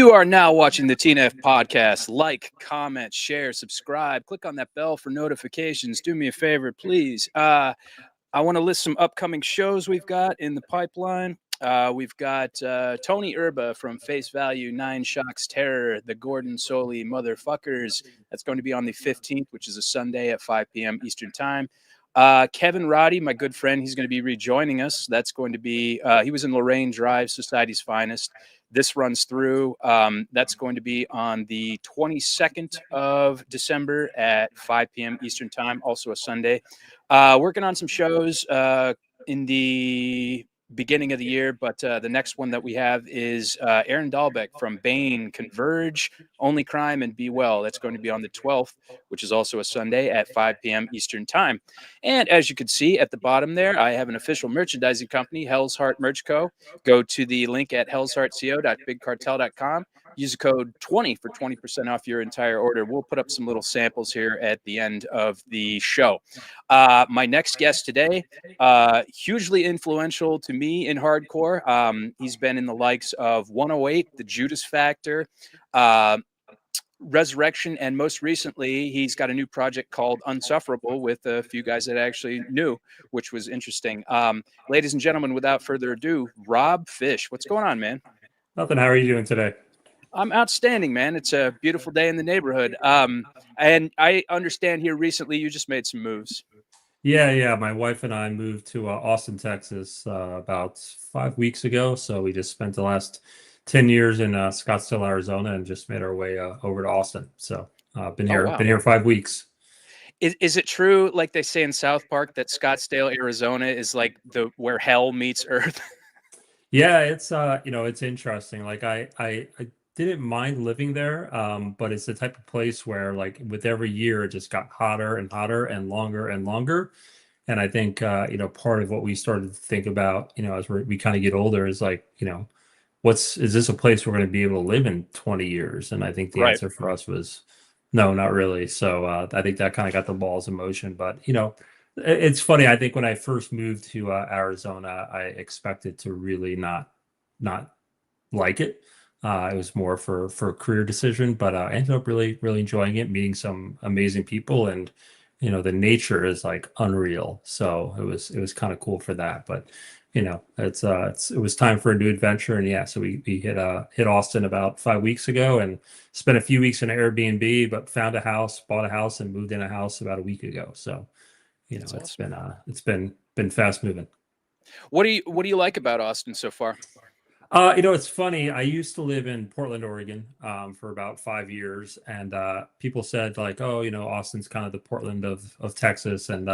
You are now watching the TNF podcast. Like, comment, share, subscribe. Click on that bell for notifications. Do me a favor, please. I want to list some upcoming shows we've got in the pipeline. We've got Tony Erba from Face Value, Nine Shocks Terror, the Gordon Soley Motherfuckers. That's going to be on the 15th, which is a Sunday at 5 p.m. Eastern Time. Kevin Roddy, my good friend, he's going to be rejoining us. That's going to be, he was in Lorraine Drive, Society's Finest. This runs through. That's going to be on the 22nd of December at 5 p.m. Eastern Time, also a Sunday. Working on some shows in the beginning of the year, but the next one that we have is Aaron Dahlbeck from Bane, Converge, Only Crime, and Be Well. That's going to be on the 12th, which is also a Sunday at 5 p.m. Eastern Time. And as you can see at the bottom there, I have an official merchandising company, Hell's Heart Merch Co. Go to the link at hellsheartco.bigcartel.com. Use the code 20 for 20% off your entire order. We'll put up some little samples here at the end of the show. My next guest today, hugely influential to me in hardcore. He's been in the likes of 108, the Judas Factor, Resurrection, and most recently, he's got a new project called Unsufferable with a few guys that I actually knew, which was interesting. Ladies and gentlemen, without further ado, Rob Fish. What's going on, man? Nothing. How are you doing today? I'm outstanding, man. It's a beautiful day in the neighborhood. And I understand here recently you just made some moves. Yeah. My wife and I moved to Austin, Texas about 5 weeks ago. So we just spent the last 10 years in Scottsdale, Arizona, and just made our way over to Austin. So been here 5 weeks. Is it true, like they say in South Park, that Scottsdale, Arizona is like where hell meets earth? Yeah, it's it's interesting. Like I didn't mind living there, but it's the type of place where, like, with every year it just got hotter and hotter and longer. And I think part of what we started to think about, as we kind of get older, is like, is this a place we're going to be able to live in 20 years? And I think the answer for us was no, not really. So I think that kind of got the balls in motion. But it's funny. I think when I first moved to Arizona, I expected to really not like it. It was more for a career decision, but I ended up really enjoying it, meeting some amazing people, and the nature is like unreal. So it was kind of cool for that. But it was time for a new adventure, and yeah, so we hit Austin about 5 weeks ago and spent a few weeks in an Airbnb, but found a house, bought a house, and moved in a house about a week ago. So That's awesome. it's been fast moving. What do you like about Austin so far? It's funny. I used to live in Portland, Oregon, for about 5 years, and people said, like, "Oh, Austin's kind of the Portland of Texas," and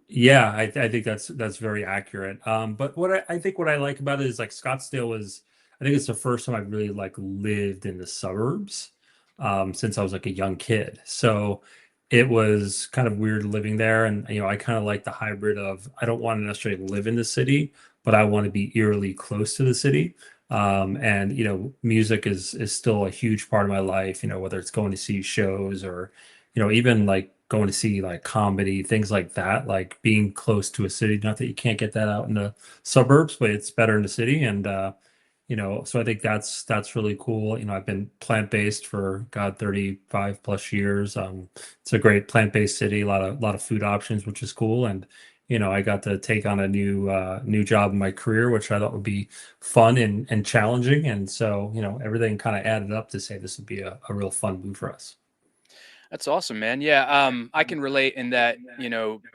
yeah, I think that's very accurate. But I think what I like about it is, like, Scottsdale was, I think it's the first time I've really, like, lived in the suburbs since I was like a young kid. So it was kind of weird living there, and I kind of like the hybrid of, I don't want to necessarily live in the city, but I want to be eerily close to the city. And music is still a huge part of my life, whether it's going to see shows or even like going to see like comedy, things like that, like being close to a city. Not that you can't get that out in the suburbs, but it's better in the city. And so I think that's really cool. I've been plant-based for 35 plus years. It's a great plant-based city, a lot of food options, which is cool. And I got to take on a new job in my career, which I thought would be fun and challenging. And so everything kind of added up to say this would be a real fun move for us. That's awesome, man. Yeah, I can relate in that,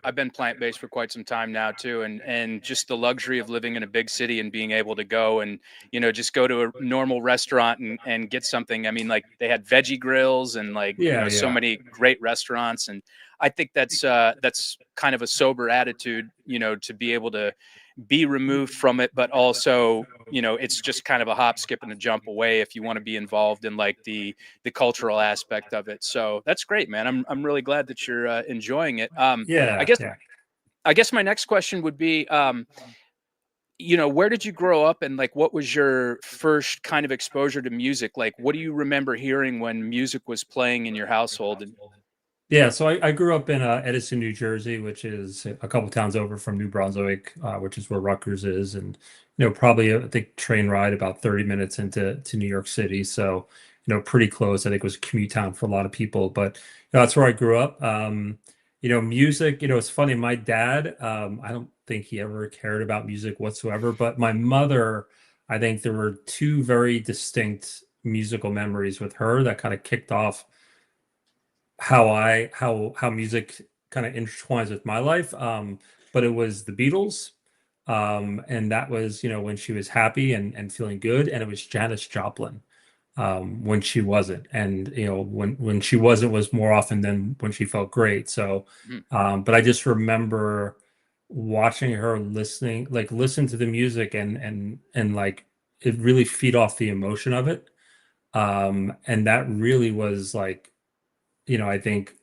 I've been plant-based for quite some time now too, and just the luxury of living in a big city and being able to go and, just go to a normal restaurant and get something. I mean, like, they had veggie grills and, like, so many great restaurants, and I think that's kind of a sober attitude, to be able to be removed from it, but also, it's just kind of a hop, skip, and a jump away if you want to be involved in, like, the cultural aspect of it. So that's great, man. I'm really glad that you're enjoying it. I guess my next question would be, where did you grow up, and, like, what was your first kind of exposure to music? Like, what do you remember hearing when music was playing in your household? Yeah, so I grew up in Edison, New Jersey, which is a couple towns over from New Brunswick, which is where Rutgers is, and probably I think train ride about 30 minutes into New York City. So pretty close. I think it was a commute town for a lot of people, but that's where I grew up. Music. It's funny. My dad, I don't think he ever cared about music whatsoever, but my mother, I think there were two very distinct musical memories with her that kind of kicked off how music kind of intertwines with my life. But it was the Beatles. And that was, when she was happy and feeling good, and it was Janis Joplin when she wasn't. And when she wasn't was more often than when she felt great. So Mm. but I just remember watching her listen to the music and like it really feed off the emotion of it. And that really was like, I think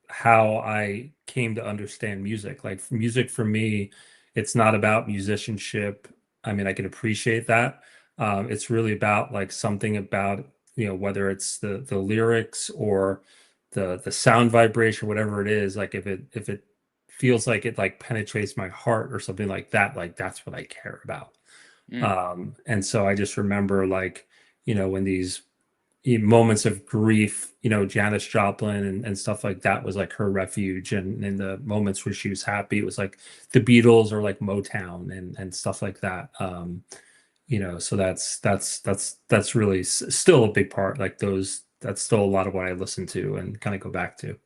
how I came to understand music. Like music for me, it's not about musicianship. I mean, I can appreciate that. It's really about like something about, whether it's the lyrics or the sound vibration, whatever it is, like if it feels like it like penetrates my heart or something like that, like that's what I care about. Mm. And so I just remember like, when these moments of grief, Janis Joplin and stuff like that was like her refuge. And in the moments where she was happy, it was like the Beatles or like Motown and stuff like that. So that's really still a big part. Like that's still a lot of what I listen to and kind of go back to.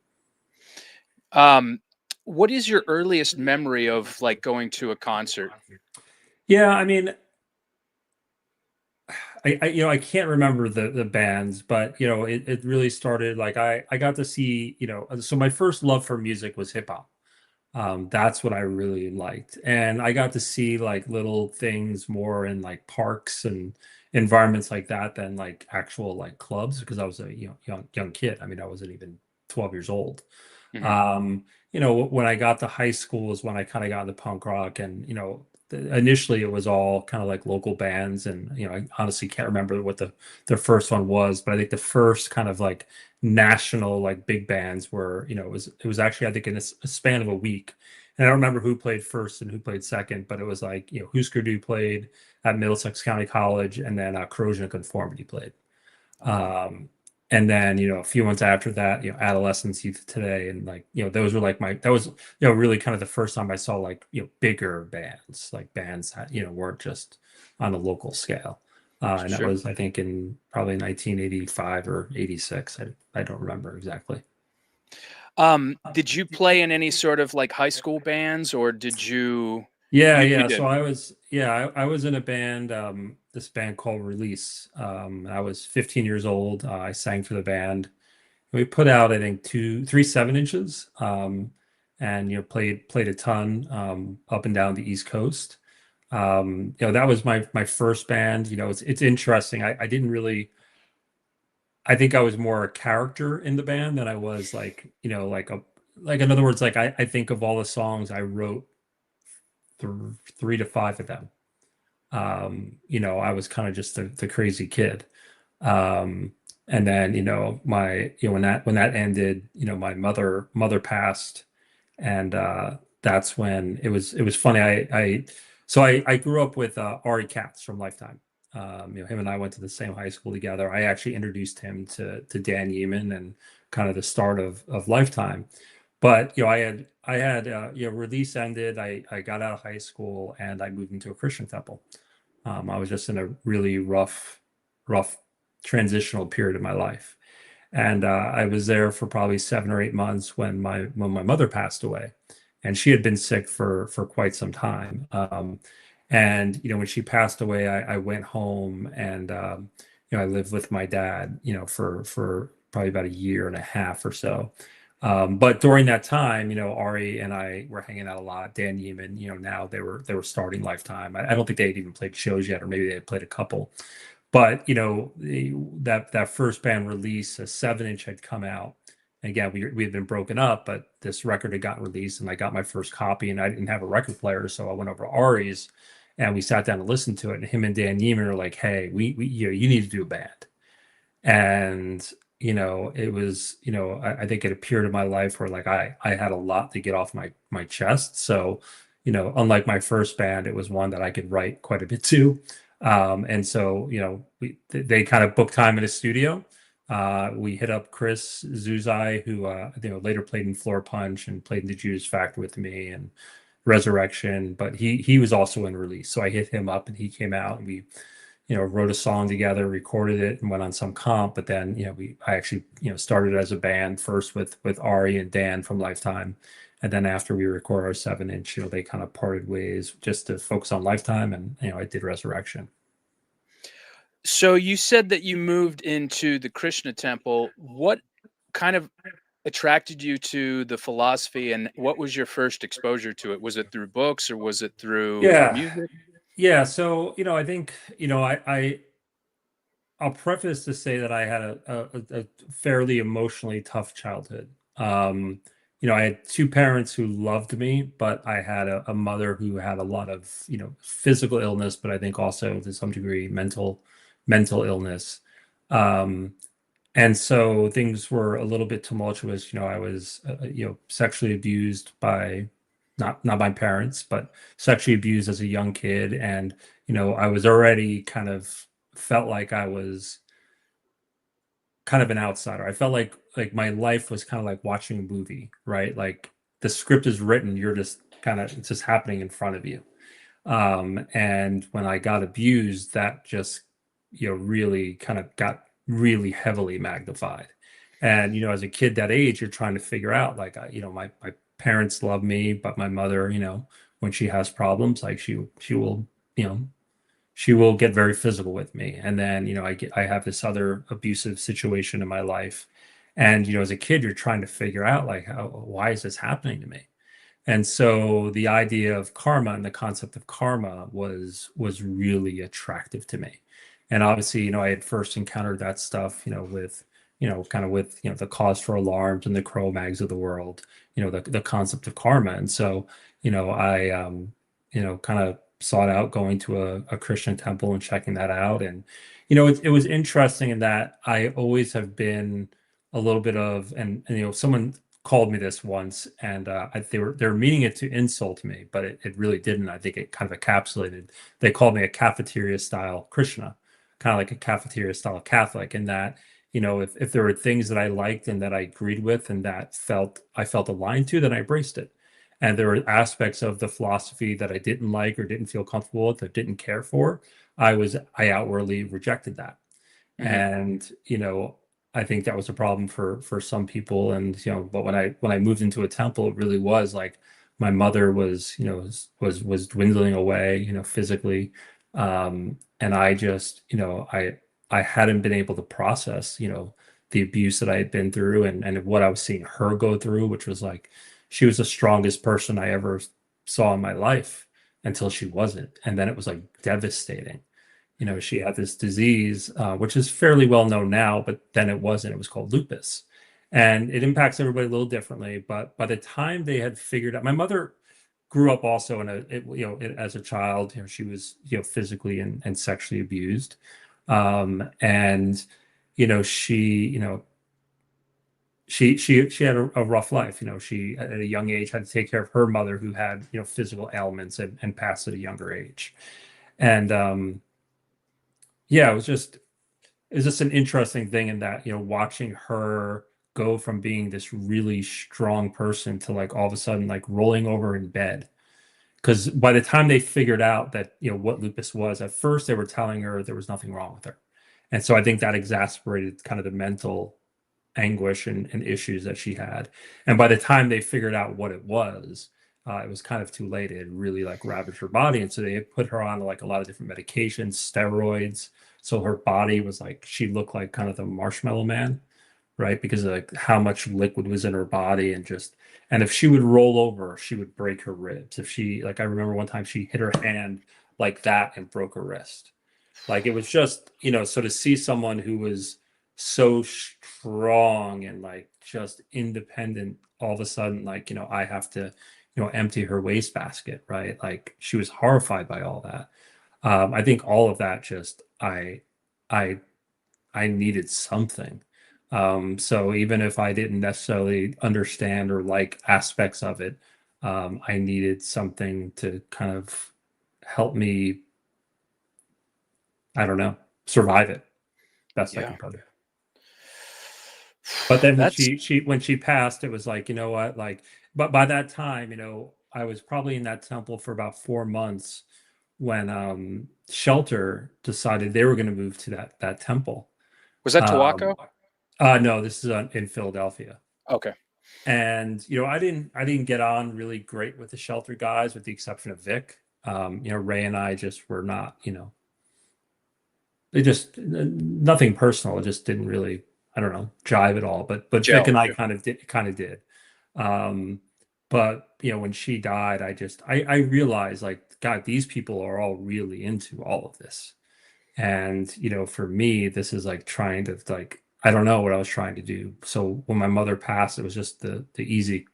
Um, what is your earliest memory of like going to a concert? Yeah, I mean, I can't remember the bands, but it really started like I got to see, so my first love for music was hip hop. That's what I really liked. And I got to see like little things more in like parks and environments like that than like actual like clubs because I was a young kid. I mean, I wasn't even 12 years old. Mhm. Um, when I got to high school is when I kind of got into punk rock and initially it was all kind of like local bands and I honestly can't remember what the first one was, but I think the first kind of like national like big bands were it was actually I think in a span of a week, and I don't remember who played first and who played second, but it was like Husker Du played at Middlesex County College, and then Corrosion of Conformity played. um and then a few months after that, Adolescence, Youth Today, and like those were like that was really kind of the first time I saw like bigger bands, like bands that weren't just on a local scale. And that Sure. was I think in probably 1985 or 86. I don't remember exactly. Did you play in any sort of like high school bands, or did you? Yeah, You yeah. So did. I was in a band, this band called Release. I was 15 years old. I sang for the band. We put out, I think, three 7 inches, and played a ton up and down the East Coast. That was my first band. It's interesting. I didn't really. I think I was more a character in the band than I was like like in other words, like I think of all the songs I wrote, th three to five of them. I was kind of just the crazy kid. Um, and then, when that ended, my mother passed. And that's when it was funny. I grew up with Ari Katz from Lifetime. Him and I went to the same high school together. I actually introduced him to Dan Yeaman and kind of the start of Lifetime. But I had release ended. I got out of high school and I moved into a Christian temple. I was just in a really rough transitional period of my life, and I was there for probably 7 or 8 months when my mother passed away, and she had been sick for quite some time. And when she passed away, I went home and I lived with my dad, for probably about a year and a half or so. But during that time, Ari and I were hanging out a lot. Dan Yeaman, now they were starting Lifetime. I don't think they had even played shows yet, or maybe they had played a couple. But that first band release, a 7 inch had come out. Again, we had been broken up, but this record had gotten released, and I got my first copy, and I didn't have a record player, so I went over to Ari's, and we sat down and listened to it. And him and Dan Yeaman were like, "Hey, we you need to do a band." And it was, I think it appeared in my life where like I had a lot to get off my chest. So, unlike my first band, it was one that I could write quite a bit to. And so, they kind of booked time in a studio. We hit up Chris Zuzai, who later played in Floor Punch and played in the Judas Factor with me and Resurrection, but he was also in Release. So I hit him up and he came out and we wrote a song together, recorded it, and went on some comp. But then, I actually, started as a band first with Ari and Dan from Lifetime, and then after we recorded our 7-inch, they kind of parted ways just to focus on Lifetime, and I did Resurrection. So you said that you moved into the Krishna temple. What kind of attracted you to the philosophy, and what was your first exposure to it? Was it through books or was it through Yeah, music? yeah. So I think I'll preface to say that I had a fairly emotionally tough childhood. I had two parents who loved me, but I had a mother who had a lot of, physical illness, but I think also to some degree mental illness. Um, and so things were a little bit tumultuous. I was, sexually abused by not my parents, but sexually abused as a young kid, and I was already kind of felt like I was kind of an outsider. I felt like my life was kind of like watching a movie, right? Like the script is written, you're just it's just happening in front of you. And when I got abused, that just really kind of got really heavily magnified. And as a kid that age, you're trying to figure out like my parents love me, but my mother, when she has problems, like she will you know she will get very physical with me. And then, I have this other abusive situation in my life. And, as a kid, you're trying to figure out like, why is this happening to me? And so the idea of karma and the concept of karma was really attractive to me. And obviously, I had first encountered that stuff, with, kind of with, the cause for alarms and the Cro-Mags of the world, the concept of karma. And so, I, kind of sought out going to a Christian temple and checking that out. And, it was interesting in that I always have been a little bit of, and someone called me this once, and they were meaning it to insult me, but it really didn't. I think it kind of encapsulated. They called me a cafeteria style Krishna, kind of like a cafeteria style Catholic, in that if there were things that I liked and that I agreed with and that I felt aligned to, then I embraced it. And there were aspects of the philosophy that I didn't like or didn't feel comfortable with or didn't care for. I outwardly rejected that. Mhm. And I think that was a problem for some people. And but when I moved into a temple, it really was like my mother was was dwindling away, physically. And I just I hadn't been able to process the abuse that I had been through, and what I was seeing her go through, which was like she was the strongest person I ever saw in my life until she wasn't. And then it was like devastating. She had this disease, which is fairly well known now, but then it wasn't. It was called lupus. And it impacts everybody a little differently. But by the time they had figured out, my mother grew up also in as a child, she was, physically and sexually abused. And, she had a rough life. She at a young age had to take care of her mother who had, physical ailments and passed at a younger age. And, yeah, it was just an interesting thing in that, watching her go from being this really strong person to like all of a sudden like rolling over in bed. Because by the time they figured out that, what lupus was, at first they were telling her there was nothing wrong with her. And so I think that exacerbated kind of the mental anguish and issues that she had. And by the time they figured out what it was kind of too late. It had really like ravaged her body. And so they had put her on like a lot of different medications, steroids. So her body was like, she looked like kind of the marshmallow man, right? Because of like how much liquid was in her body, and if she would roll over, she would break her ribs. If she, like, I remember one time she hit her hand like that and broke her wrist. Like it was just, so to see someone who was so strong and like just independent, all of a sudden, like, I have to, empty her wastebasket, right? Like she was horrified by all that. I think all of that just, I needed something. So even if I didn't necessarily understand or like aspects of it, I needed something to kind of help me, I don't know, survive it best I Yeah. can put it. But then when That's when she passed, it was like, you know what, like, but by that time, I was probably in that temple for about 4 months when Shelter decided they were going to move to that temple. was that Um, Tawako? no, this is in Philadelphia. Okay. And I didn't get on really great with the Shelter guys, with the exception of Vic. Ray and I just were not, it just nothing personal. It just didn't really, I don't know, jive at all. But Vic Gel. and I kind of did. Um, but when she died, I realized, like, God, these people are all really into all of this. And for me, this is like trying to, like, I don't know what I was trying to do. So when my mother passed, it was just the easy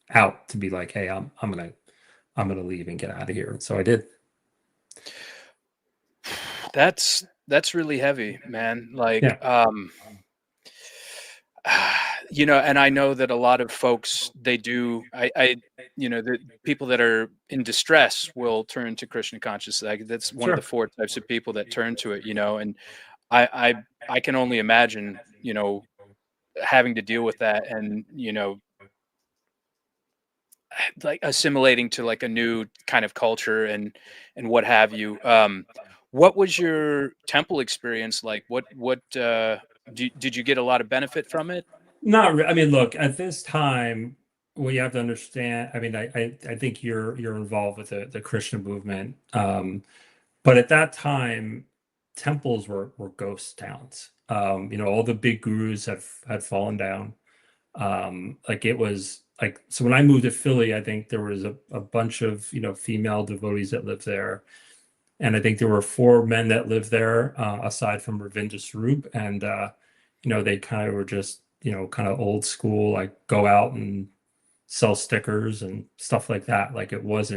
out to be like, hey, I'm gonna leave and get out of here. And so I did. That's really heavy, man. Like, Yeah, and I know that a lot of folks, they do, the people that are in distress will turn to Krishna consciousness. Like, that's one of the sure. four types of people that turn to it, and I, I, I can only imagine, having to deal with that and, like assimilating to like a new kind of culture and what have you. What was your temple experience like? Did you get a lot of benefit from it? I mean, look, at this time, what you have to understand, I mean, I think you're involved with the Krishna movement. But at that time, temples were ghost towns. All the big gurus had fallen down. Like, it was like, so when I moved to Philly, I think there was a bunch of female devotees that lived there. And I think there were four men that lived there, aside from Ravinder Swarup. And they kind of were just, kind of old school, like, go out and sell stickers and stuff like that. Like, it was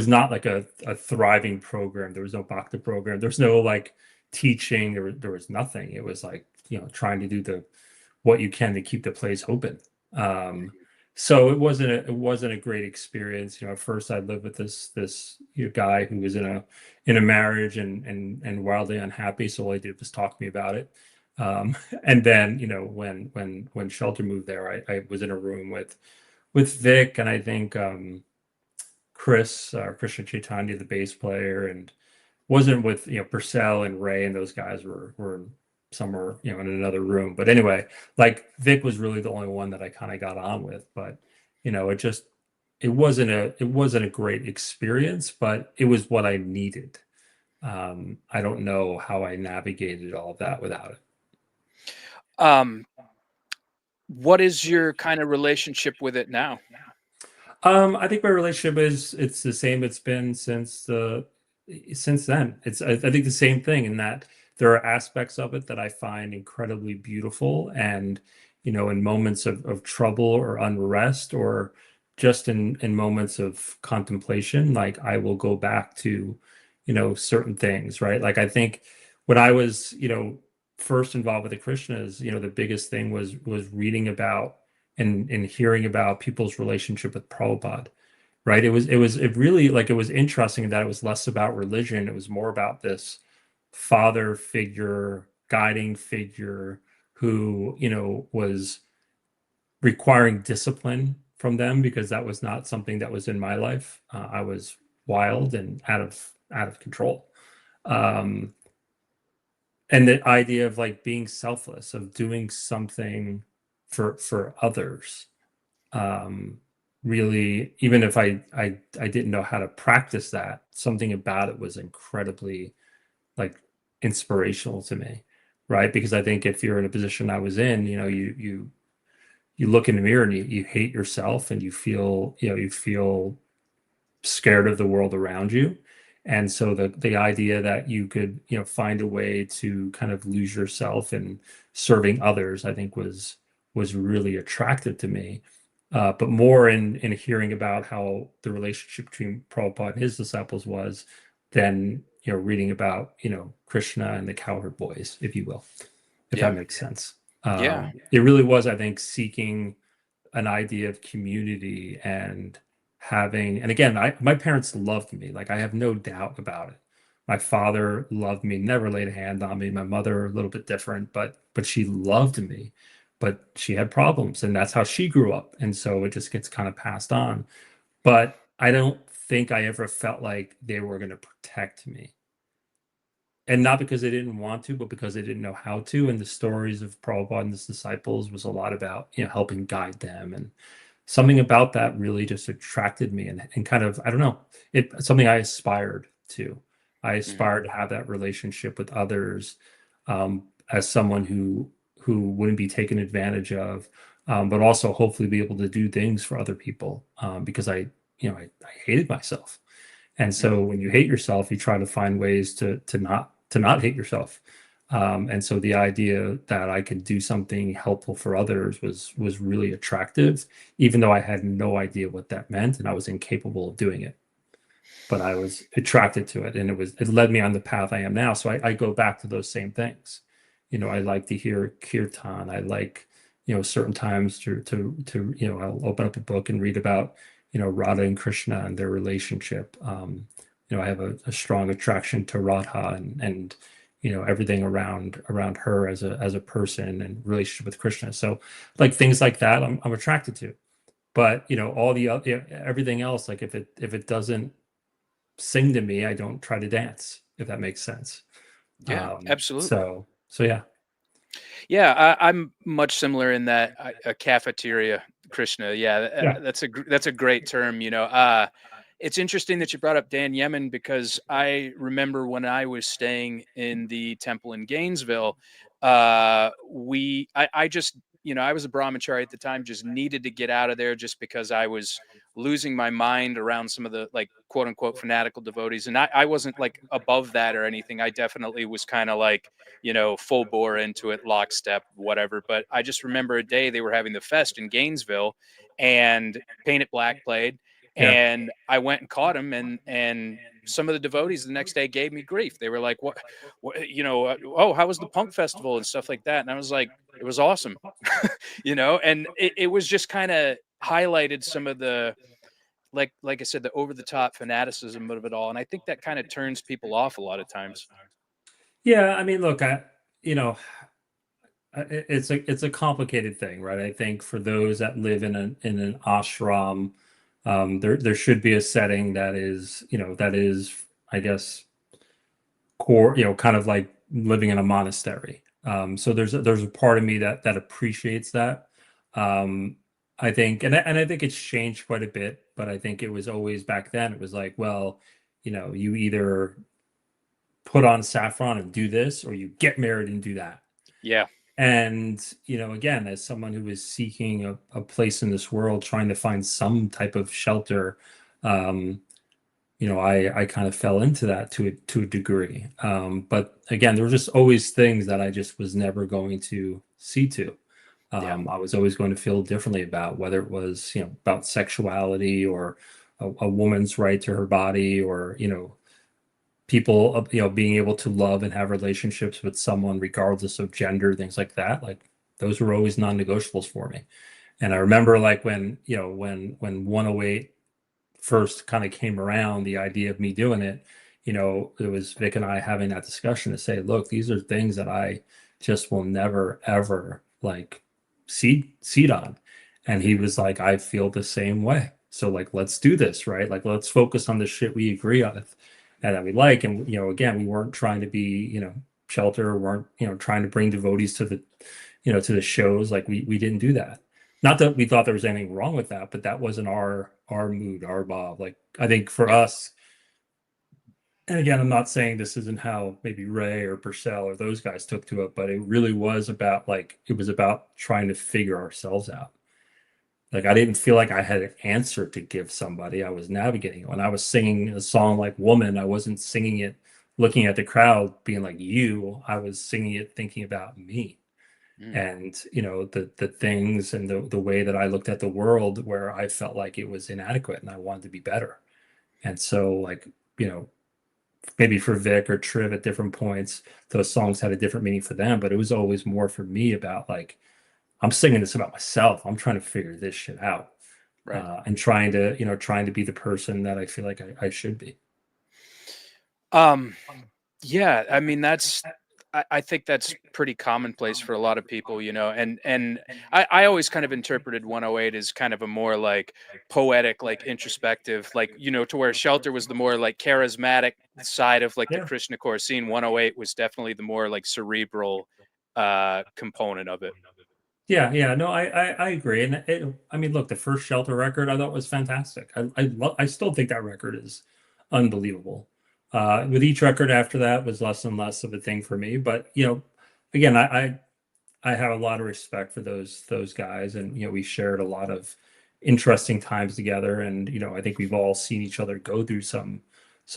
not like a thriving program. There was no Bhakti program. There was no, like, teaching. There was nothing. It was like, trying to do what you can to keep the place open. So it wasn't a great experience. At first I lived with this guy who was in a marriage and wildly unhappy. So all he did was talk to me about it. And then, when Shelter moved there, I was in a room with Vic, and I think Krishna Chaitanya, the bass player, and wasn't with Purcell and Ray, and those guys were somewhere in another room. But anyway, like, Vic was really the only one that I kind of got on with. But it wasn't a great experience, but it was what I needed. I don't know how I navigated all of that without it. Um, what is your kind of relationship with it now? I think my relationship it's the same it's been since then. I think the same thing, in that there are aspects of it that I find incredibly beautiful, and in moments of trouble or unrest, or just in moments of contemplation, like, I will go back to certain things, right? Like, I think when I was first involved with the Krishnas, the biggest thing was reading about and hearing about people's relationship with Prabhupada, right? It really, like, it was interesting that it was less about religion. It was more about this father figure, guiding figure, who was requiring discipline from them, because that was not something that was in my life. I was wild and out of control. Um, and the idea of, like, being selfless, of doing something for others, really, even if I didn't know how to practice that, something about it was incredibly, like, inspirational to me, right? Because I think if you're in a position I was in, you look in the mirror and you hate yourself, and you feel scared of the world around you. And so the idea that you could find a way to kind of lose yourself in serving others, I think was really attractive to me. But more in hearing about how the relationship between Prabhupada and his disciples was, than reading about Krishna and the cowherd boys, if you will, if Yeah. that makes sense. Yeah. It really was, I think, seeking an idea of community and having, and again, my parents loved me. Like, I have no doubt about it. My father loved me, never laid a hand on me. My mother, a little bit different, but she loved me. But she had problems, and that's how she grew up. And so it just gets kind of passed on. But I don't think I ever felt like they were going to protect me. And not because they didn't want to, but because they didn't know how to. And the stories of Prabhupada and his disciples was a lot about, helping guide them. And something about that really just attracted me and kind of, I don't know, something I aspired to. I Mhm. aspired to have that relationship with others, as someone who wouldn't be taken advantage of, but also hopefully be able to do things for other people, because I hated myself. And Mhm. so when you hate yourself, you try to find ways to not hate yourself. And so the idea that I could do something helpful for others was really attractive, even though I had no idea what that meant and I was incapable of doing it. But I was attracted to it, and it led me on the path I am now. So I go back to those same things. I like to hear kirtan. I like, certain times to I'll open up a book and read about, Radha and Krishna and their relationship. I have a strong attraction to Radha and everything around her as a person and relationship with Krishna. So like things like that, I'm attracted to. But all the other, everything else, like if it doesn't sing to me, I don't try to dance, if that makes sense. Yeah, absolutely. So yeah. Yeah, I'm much similar in that a cafeteria Krishna. Yeah, Yeah. that's a great term. It's interesting that you brought up Dan Yemen because I remember when I was staying in the temple in Gainesville, I just I was a brahmachari at the time, just needed to get out of there just because I was losing my mind around some of the like quote unquote fanatical devotees, and I wasn't like above that or anything. I definitely was kind of like full bore into it, lockstep, whatever. But I just remember a day they were having the fest in Gainesville, and Paint It Black played, Yeah. and I went and caught him, and some of the devotees the next day gave me grief. They were like, oh, how was the punk festival and stuff like that?" And I was like, "It was awesome," and it was just kind of highlighted some of the like I said, the over the top fanaticism of it all, and I think that kind of turns people off a lot of times. Yeah, I mean, look, you know, it's a complicated thing, right? I think for those that live in an ashram, there should be a setting that is, I guess, core, kind of like living in a monastery. So there's a part of me that appreciates that. Um, I think, and I think it's changed quite a bit, but I think it was always back then. It was like, well, you either put on saffron and do this, or you get married and do that. Yeah. And again, as someone who is seeking a place in this world, trying to find some type of shelter, um, I kind of fell into that to a degree. But again, there were just always things that I just was never going to see to. Yeah. I was always going to feel differently about, whether it was, about sexuality or a woman's right to her body, or, people, being able to love and have relationships with someone regardless of gender, things like that. Like, those were always non-negotiables for me. And I remember, like, when 108 first kind of came around, the idea of me doing it, it was Vic and I having that discussion to say, look, these are things that I just will never ever like seed on. And he Mhm. was like, I feel the same way. So, like, let's do this, right? Like, let's focus on the shit we agree on and that we like. And again, we weren't trying to be, shelter, weren't, trying to bring devotees to the shows. Like, we didn't do that. Not that we thought there was anything wrong with that, but that wasn't our mood, our Bob. Like, I think for Yeah. us, and again, I'm not saying this isn't how maybe Ray or Purcell or those guys took to it, but it really was about, like, it was about trying to figure ourselves out. Like, I didn't feel like I had an answer to give somebody. I was navigating it. When I was singing a song like Woman, I wasn't singing it looking at the crowd being like you. I was singing it thinking about me. Mm. And the things and the way that I looked at the world, where I felt like it was inadequate and I wanted to be better. And so, like, you know maybe for Vic or Triv at different points, those songs had a different meaning for them, but it was always more for me about like, I'm singing this about myself. I'm trying to figure this shit out. Right. And trying to be the person that I feel like I should be. Yeah, I mean, I think that's pretty commonplace for a lot of people, you know, and I always kind of interpreted 108 as kind of a more like poetic, like introspective, like, you know, to where Shelter was the more like charismatic side of like the Yeah. Krishna core scene. 108 was definitely the more like cerebral component of it. Yeah, no, I agree. And I mean, look, the first Shelter record I thought was fantastic. I still think that record is unbelievable. With each record after that was less and less of a thing for me. But you know, again, I have a lot of respect for those guys, and you know, we shared a lot of interesting times together. And you know, I think we've all seen each other go through some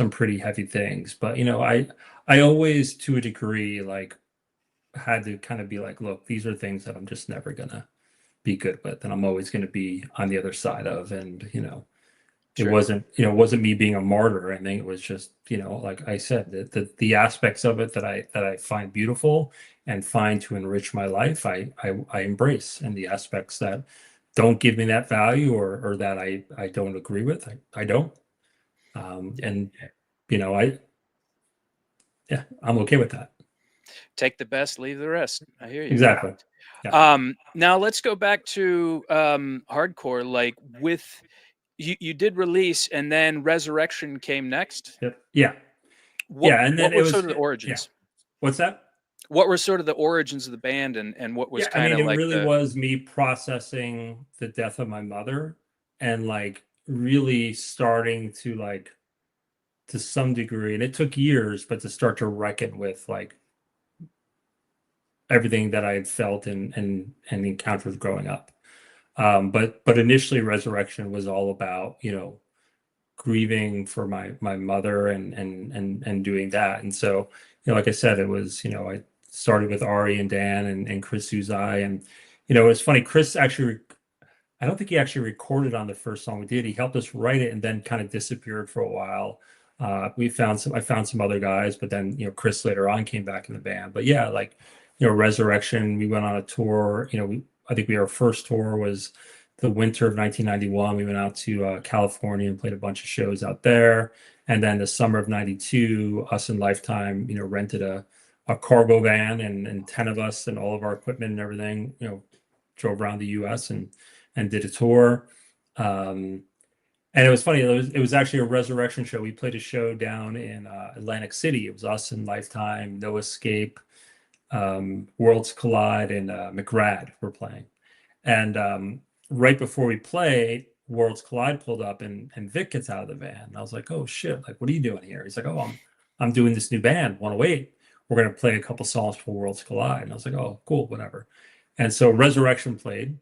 pretty heavy things. But you know, I always, to a degree, like had to kind of be like, look, these are things that I'm just never gonna be good with, and I'm always gonna be on the other side of. And you know, Sure. it wasn't me being a martyr. I think it was just, you know, like I said, the aspects of it that I find beautiful and find to enrich my life, I embrace, and the aspects that don't give me that value or that I don't agree with, I don't. Yeah. And you know, I'm okay with that. Take the best, leave the rest. I hear you. Exactly. Yeah. Now let's go back to hardcore. Like with you did release, and then Resurrection came next. Yep. Yeah. What Yeah. And then what it were was, sort of the yeah. origins? What's that? What were sort of the origins of the band, and what was Yeah, I kind mean, of it like really the was me processing the death of my mother and like really starting to like, to some degree, and it took years, but to start to reckon with like everything that I had felt and encountered growing up. But initially, Resurrection was all about, you know, grieving for my mother and doing that. And so, you know, like I said, it was, you know, I started with Ari and Dan and Chris Uzai. And you know, it was funny. Chris actually, I don't think he actually recorded on the first song we did. He helped us write it and then kind of disappeared for a while. I found some other guys, but then, you know, Chris later on came back in the band. But yeah, like, you know, Resurrection, we went on a tour. You know, I think our first tour was the winter of 1991. We went out to California and played a bunch of shows out there. And then the summer of 92, us and Lifetime, you know, rented a cargo van, and 10 of us and all of our equipment and everything, you know, drove around the US and did a tour. And it was funny. It was actually a Resurrection show. We played a show down in Atlantic City. It was us and Lifetime, No Escape, Worlds Collide, and McRad were playing. And right before we play, Worlds Collide pulled up, and Vic gets out of the van. And I was like, "Oh shit! Like, what are you doing here?" He's like, "Oh, I'm doing this new band, 108. We're gonna play a couple songs for Worlds Collide." And I was like, "Oh, cool, whatever." And so Resurrection played.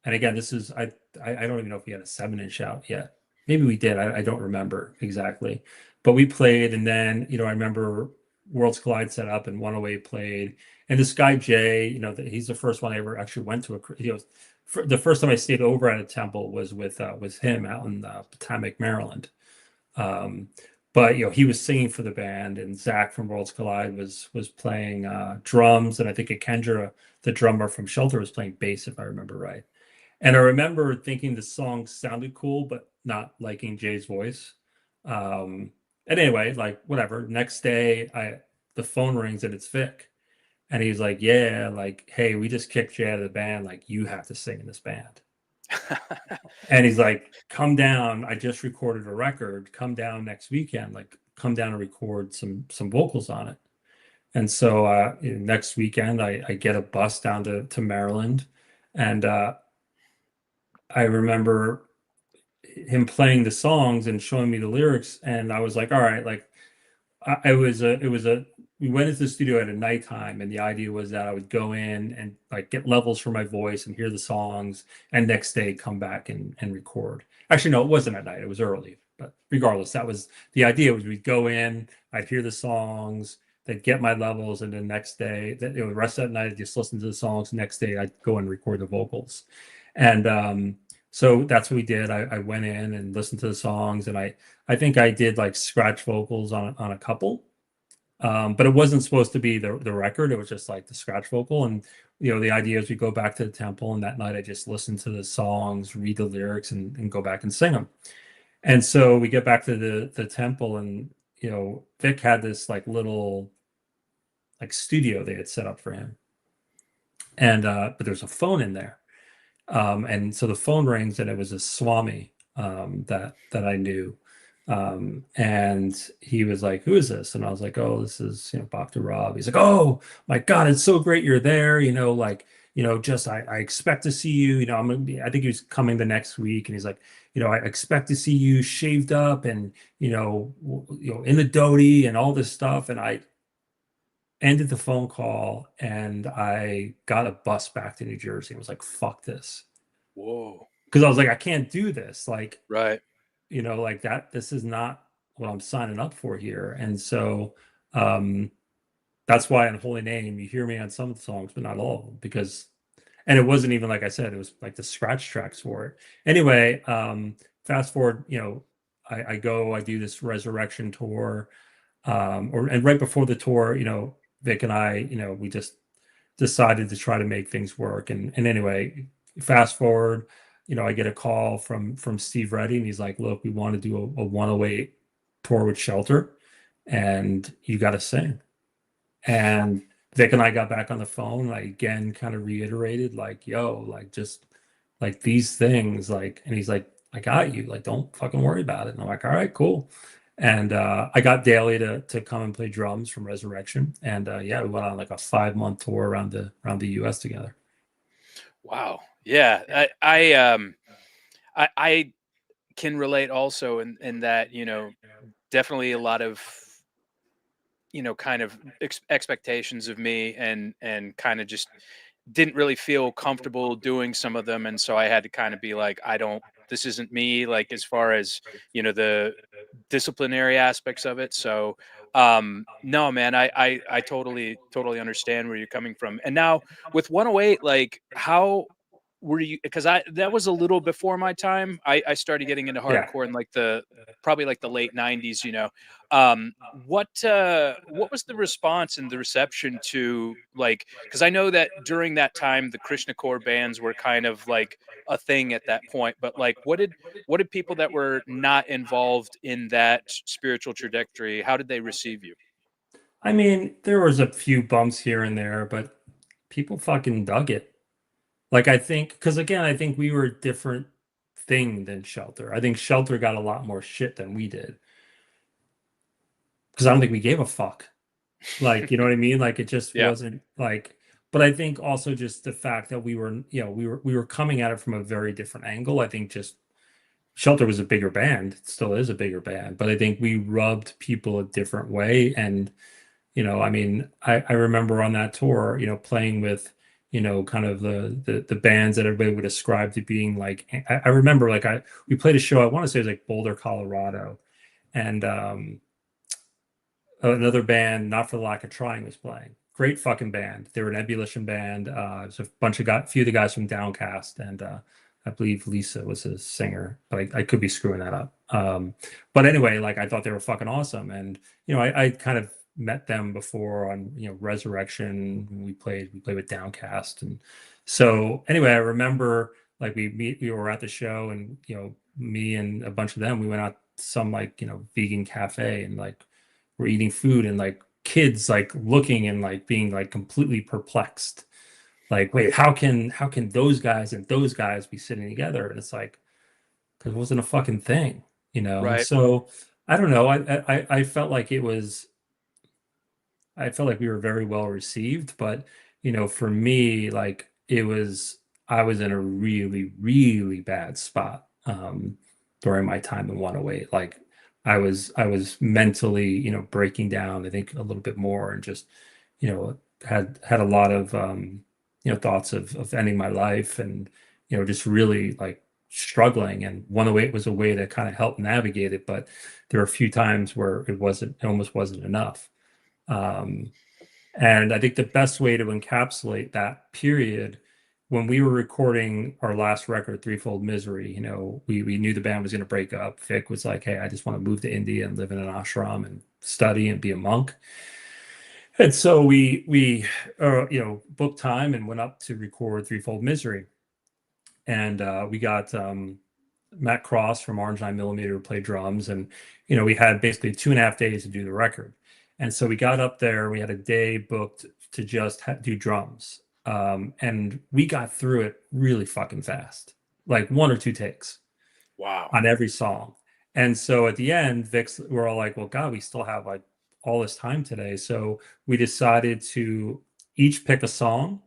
And again, this is I don't even know if we had a 7-inch out yet. Maybe we did. I don't remember exactly. But we played, and then, you know, I remember Worlds Collide set up and 108 played. And this guy Jay, you know, he's the first one I ever actually went to you know, the first time I stayed over at a temple was with him out in Potomac, Maryland. But you know, he was singing for the band, and Zach from Worlds Collide was playing drums, and I think Kendra, the drummer from Shelter, was playing bass, if I remember right. And I remember thinking the song sounded cool, but not liking Jay's voice. And anyway, like whatever. Next day, the phone rings and it's Vic, and he's like, "Yeah, like, hey, we just kicked Jay out of the band. Like, you have to sing in this band." And he's like, "Come down. I just recorded a record. Come down next weekend. Like, come down and record some vocals on it." And so next weekend, I get a bus down to Maryland, and I remember him playing the songs and showing me the lyrics, and I was like, all right, like we went into the studio at a nighttime, and the idea was that I would go in and like get levels for my voice and hear the songs, and next day come back and record. Actually, no, it wasn't at night, it was early, but regardless, that was the idea. Was we'd go in, I'd hear the songs, they'd get my levels, and the next day, the rest of that night, I'd just listen to the songs. Next day, I'd go and record the vocals. And So that's what we did. I went in and listened to the songs, and I think I did like scratch vocals on a couple. But it wasn't supposed to be the record. It was just like the scratch vocal. And, the idea is we go back to the temple, and that night I just listened to the songs, read the lyrics, and go back and sing them. And so we get back to the temple, and, Vic had this like little like studio they had set up for him. And, but there's a phone in there. And so the phone rings, and it was a Swami that I knew. And he was like, "Who is this?" And I was like, "Oh, this is, Bhakti Rob." He's like, "Oh my God, it's so great you're there. Just I expect to see you. I think he was coming the next week, and he's like, I expect to see you shaved up and, in the dhoti and all this stuff." And I ended the phone call, and I got a bus back to New Jersey and was like, "Fuck this." Whoa. Because I was like, I can't do this. Like, Right. like that, this is not what I'm signing up for here. And so that's why on Holy Name, you hear me on some of the songs, but not all of them, and it wasn't even, like I said, it was like the scratch tracks for it. Anyway, fast forward, I do this Resurrection tour, and right before the tour, Vic and I, we just decided to try to make things work. And anyway, fast forward, I get a call from Steve Reddy, and he's like, "Look, we want to do a 108 tour with Shelter, and you got to sing." And Vic and I got back on the phone, and I again kind of reiterated, like, "Yo, like, just like these things, like," and he's like, "I got you, like, don't fucking worry about it." And I'm like, "All right, cool." And I got Daly to come and play drums from Resurrection, and yeah, we went on like a 5-month tour around the US together. Wow. Yeah. I can relate also in that, definitely a lot of, kind of expectations of me, and kind of just didn't really feel comfortable doing some of them. And so I had to kind of be like, this isn't me, like, as far as, the disciplinary aspects of it. So, no, man, I totally understand where you're coming from. And now with 108, like, how were you, because that was a little before my time. I started getting into Yeah. hardcore in like probably like the late 90s. What was the response and the reception to, like, because I know that during that time the Krishna core bands were kind of like a thing at that point, but like what did people that were not involved in that spiritual trajectory, how did they receive you? I mean, there was a few bumps here and there, but people fucking dug it. Like, I think, because again, I think we were a different thing than Shelter. I think Shelter got a lot more shit than we did, because I don't think we gave a fuck. Like, you know what I mean? Like, it just Yeah. wasn't like. But I think also just the fact that we were, we were coming at it from a very different angle. I think just Shelter was a bigger band, it still is a bigger band, but I think we rubbed people a different way. And, I mean, I remember on that tour, playing with, kind of the bands that everybody would ascribe to being like, I remember like we played a show, I want to say it was like Boulder, Colorado, and another band, Not for the Lack of Trying, was playing. Great fucking band. They were an Ebullition band. It's a bunch of few of the guys from Downcast, and I believe Lisa was a singer, but I could be screwing that up. But anyway, like, I thought they were fucking awesome, and I kind of met them before on Resurrection. We played with Downcast, and so anyway, I remember like we were at the show, and me and a bunch of them, we went out to some like vegan cafe, and like we're eating food, and like kids like looking and like being like completely perplexed, like, wait, how can those guys and those guys be sitting together? And it's like, because it wasn't a fucking thing, and Right. so I don't know, I felt like I felt like we were very well received, but for me, like, I was in a really, really bad spot during my time in 108. Like, I was mentally, breaking down, I think a little bit more, and just, had a lot of thoughts of ending my life, and just really like struggling. And 108 was a way to kind of help navigate it, but there were a few times where it almost wasn't enough. Um, and I think the best way to encapsulate that period when we were recording our last record, Threefold Misery, you know, we knew the band was going to break up. Vic was like, "Hey, I just want to move to India and live in an ashram and study and be a monk." And so you know, booked time and went up to record Threefold Misery. And we got Matt Cross from Orange 9mm to play drums. And, you know, we had basically 2.5 days to do the record. And so we got up there, we had a day booked to just do drums. And we got through it really fucking fast, like 1 or 2 takes. Wow. On every song. And so at the end, we're all like, well, God, we still have like all this time today. So we decided to each pick a song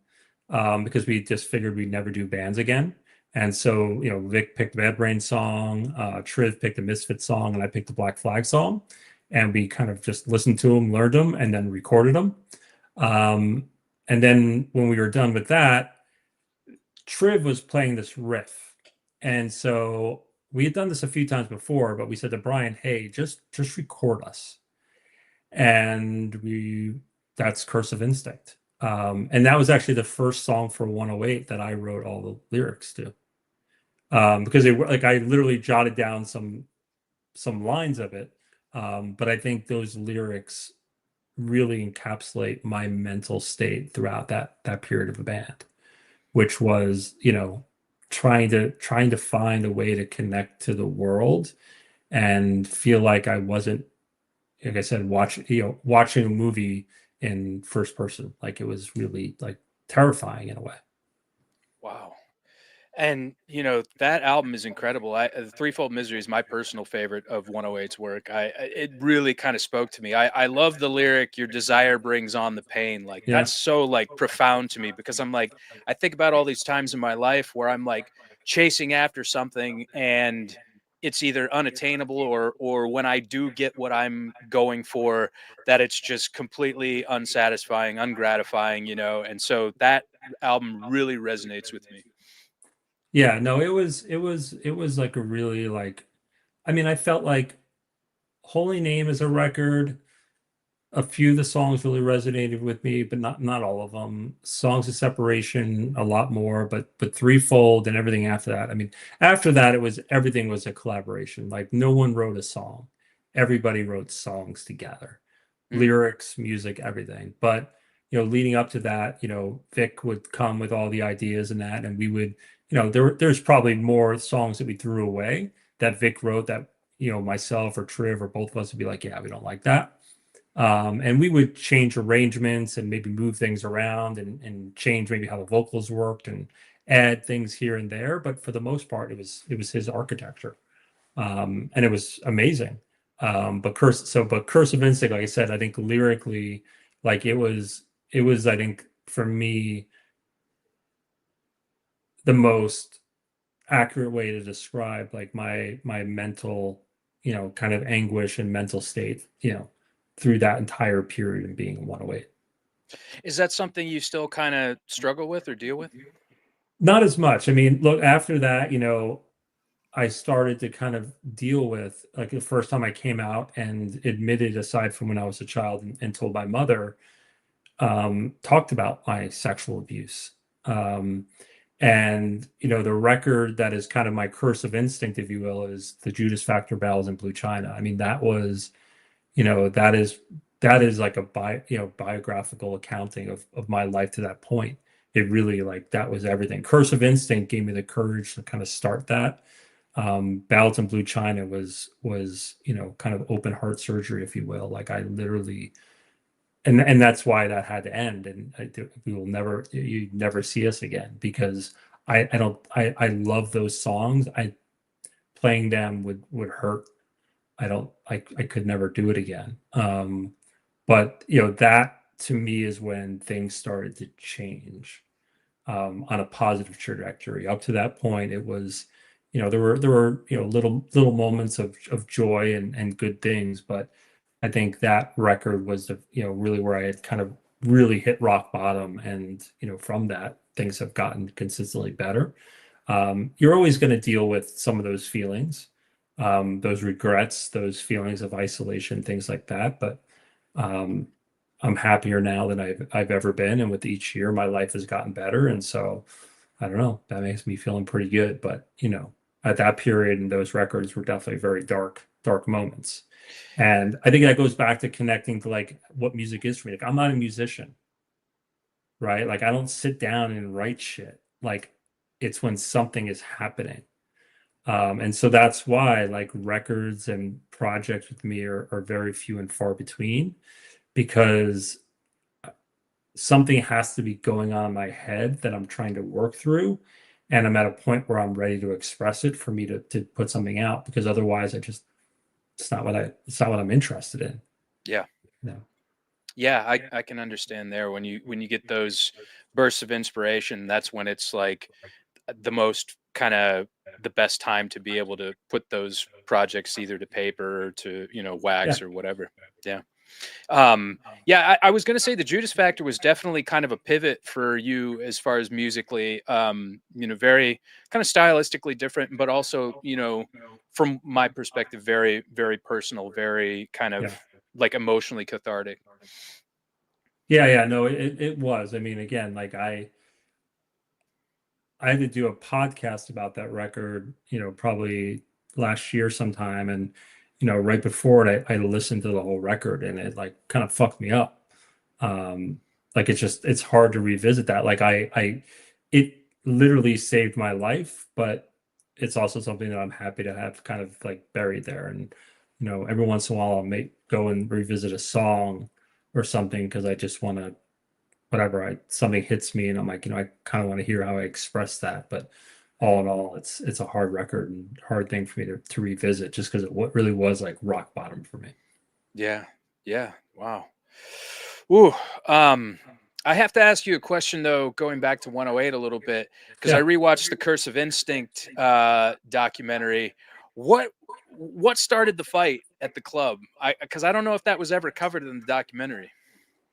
because we just figured we'd never do bands again. And so, you know, Vic picked the Bad Brain song, Triv picked the Misfit song, and I picked the Black Flag song. And we kind of just listened to them, learned them, and then recorded them. And then when we were done with that, Triv was playing this riff. And so we had done this a few times before, but we said to Brian, "Hey, just record us." And that's Curse of Instinct. And that was actually the first song for 108 that I wrote all the lyrics to. Because they were like, I literally jotted down some lines of it. But I think those lyrics really encapsulate my mental state throughout that period of the band, which was, you know, trying to find a way to connect to the world and feel like I wasn't, like I said, watching a movie in first person. Like it was really like terrifying in a way. Wow. And you know that album is incredible. Threefold Misery is my personal favorite of 108's work. It really kind of spoke to me. I love the lyric, "Your desire brings on the pain." Like Yeah. that's so like profound to me because I'm like, I think about all these times in my life where I'm like chasing after something and it's either unattainable or when I do get what I'm going for, that it's just completely unsatisfying, ungratifying, you know. And so that album really resonates with me. Yeah, no, it was like a really like, I mean, I felt like Holy Name is a record. A few of the songs really resonated with me, but not all of them. Songs of Separation a lot more, but Threefold and everything after that. I mean, after that, everything was a collaboration. Like no one wrote a song. Everybody wrote songs together. Mm. Lyrics, music, everything. But you know, leading up to that, you know, Vic would come with all the ideas and that, and we would, you know, there's probably more songs that we threw away that Vic wrote that, you know, myself or Triv or both of us would be like, yeah, we don't like that. And we would change arrangements and maybe move things around and change maybe how the vocals worked and add things here and there. But for the most part, it was his architecture, and it was amazing. But Curse of Instinct, like I said, I think lyrically, like it was I think for me the most accurate way to describe like my mental, you know, kind of anguish and mental state, you know, through that entire period and being in 108. Is that something you still kind of struggle with or deal with? Not as much. I mean, look, after that, you know, I started to kind of deal with like the first time I came out and admitted, aside from when I was a child and told my mother, talked about my sexual abuse. Um, and you know, the record that is kind of my Curse of Instinct, if you will, is the Judas Factor Battles in Blue China. I mean, that was, you know, that is like a biographical accounting of my life to that point. It really like that was everything. Curse of Instinct gave me the courage to kind of start that. Battles in Blue China was, you know, kind of open heart surgery, if you will. Like I literally, and that's why that had to end. And we will never, you never see us again because I love those songs. Playing them would hurt. I could never do it again. But you know, that to me is when things started to change on a positive trajectory. Up to that point, it was, you know, there were you know little moments of joy and good things, but I think that record was the, you know, really where I had kind of really hit rock bottom, and you know, from that things have gotten consistently better. You're always going to deal with some of those feelings, those regrets, those feelings of isolation, things like that. But um, I'm happier now than I've ever been, and with each year, my life has gotten better. And so, I don't know, that makes me feeling pretty good. But at that period and those records were definitely very dark moments. And I think that goes back to connecting to like what music is for me. Like I'm not a musician, right? Like I don't sit down and write shit. Like it's when something is happening. And so that's why like records and projects with me are very few and far between, because something has to be going on in my head that I'm trying to work through. And I'm at a point where I'm ready to express it for me to put something out, because otherwise it's not what I'm interested in. Yeah. No. Yeah, I can understand there when you get those bursts of inspiration, that's when it's like the most kind of the best time to be able to put those projects either to paper or to, Yeah. wax or whatever. Yeah. Yeah, I was gonna say the Judas Factor was definitely kind of a pivot for you as far as musically. Very kind of stylistically different, but also, from my perspective, very, very personal, very kind of Yeah. like emotionally cathartic. Yeah. No, it was. I mean, again, like I had to do a podcast about that record, probably last year sometime. And, right before it, I listened to the whole record and it like kind of fucked me up. Um, like it's hard to revisit that. Like it literally saved my life, but it's also something that I'm happy to have kind of like buried there. And, every once in a while I'll go and revisit a song or something because I just want to, whatever, something hits me and I'm like, I kind of want to hear how I express that. But all in all, it's a hard record and hard thing for me to revisit, just because it really was like rock bottom for me. Yeah. Yeah. Wow. Ooh. I have to ask you a question though, going back to 108 a little bit, because I Yeah. rewatched the Curse of Instinct documentary. What started the fight at the club? Because I don't know if that was ever covered in the documentary.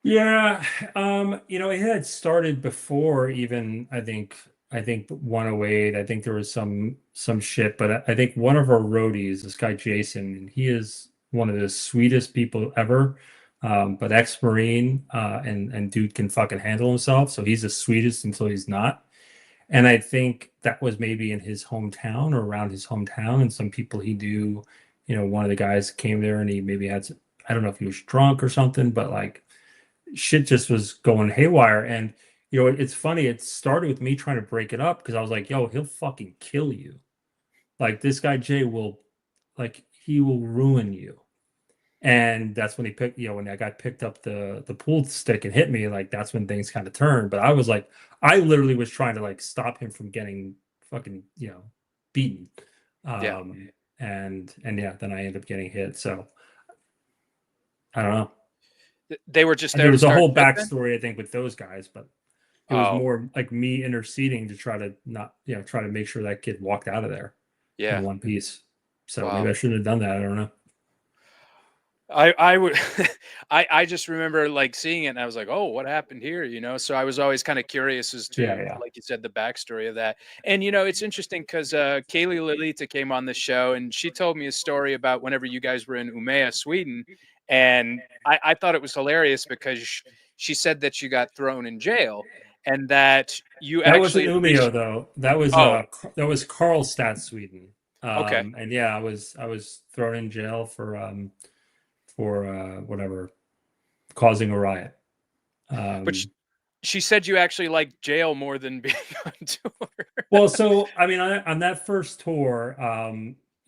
Yeah, it had started before even I think 108. I think there was some shit, but I think one of our roadies, this guy Jason, and he is one of the sweetest people ever. But ex-Marine, and dude can fucking handle himself. So he's the sweetest until he's not. And I think that was maybe in his hometown or around his hometown, and some people he knew, one of the guys came there and he maybe I don't know if he was drunk or something, but like shit just was going haywire. And it's funny, it started with me trying to break it up because I was like, yo, he'll fucking kill you. Like this guy Jay will, like, he will ruin you. And that's when when that guy picked up the pool stick and hit me, like that's when things kind of turned. But I was like, I literally was trying to like stop him from getting fucking, beaten. Yeah. And yeah, then I ended up getting hit. So I don't know. They were just And there there to was a start whole a fight then? backstory, I think, with those guys, but it was Oh, more like me interceding to try to not, try to make sure that kid walked out of there in yeah. one piece. So maybe Wow. I shouldn't have done that. I don't know. I would I just remember like seeing it and I was like, oh, what happened here? So I was always kind of curious as Yeah, to, yeah. like you said, the backstory of that. And it's interesting because Kaylee Lolita came on the show and she told me a story about whenever you guys were in Umeå, Sweden. And I thought it was hilarious because she said that you got thrown in jail and that you That wasn't actually Umeå though. oh, That was Karlstad, Sweden. okay. And yeah, I was thrown in jail for whatever, causing a riot. But she said you actually like jail more than being on tour. Well, so I mean, on that first tour,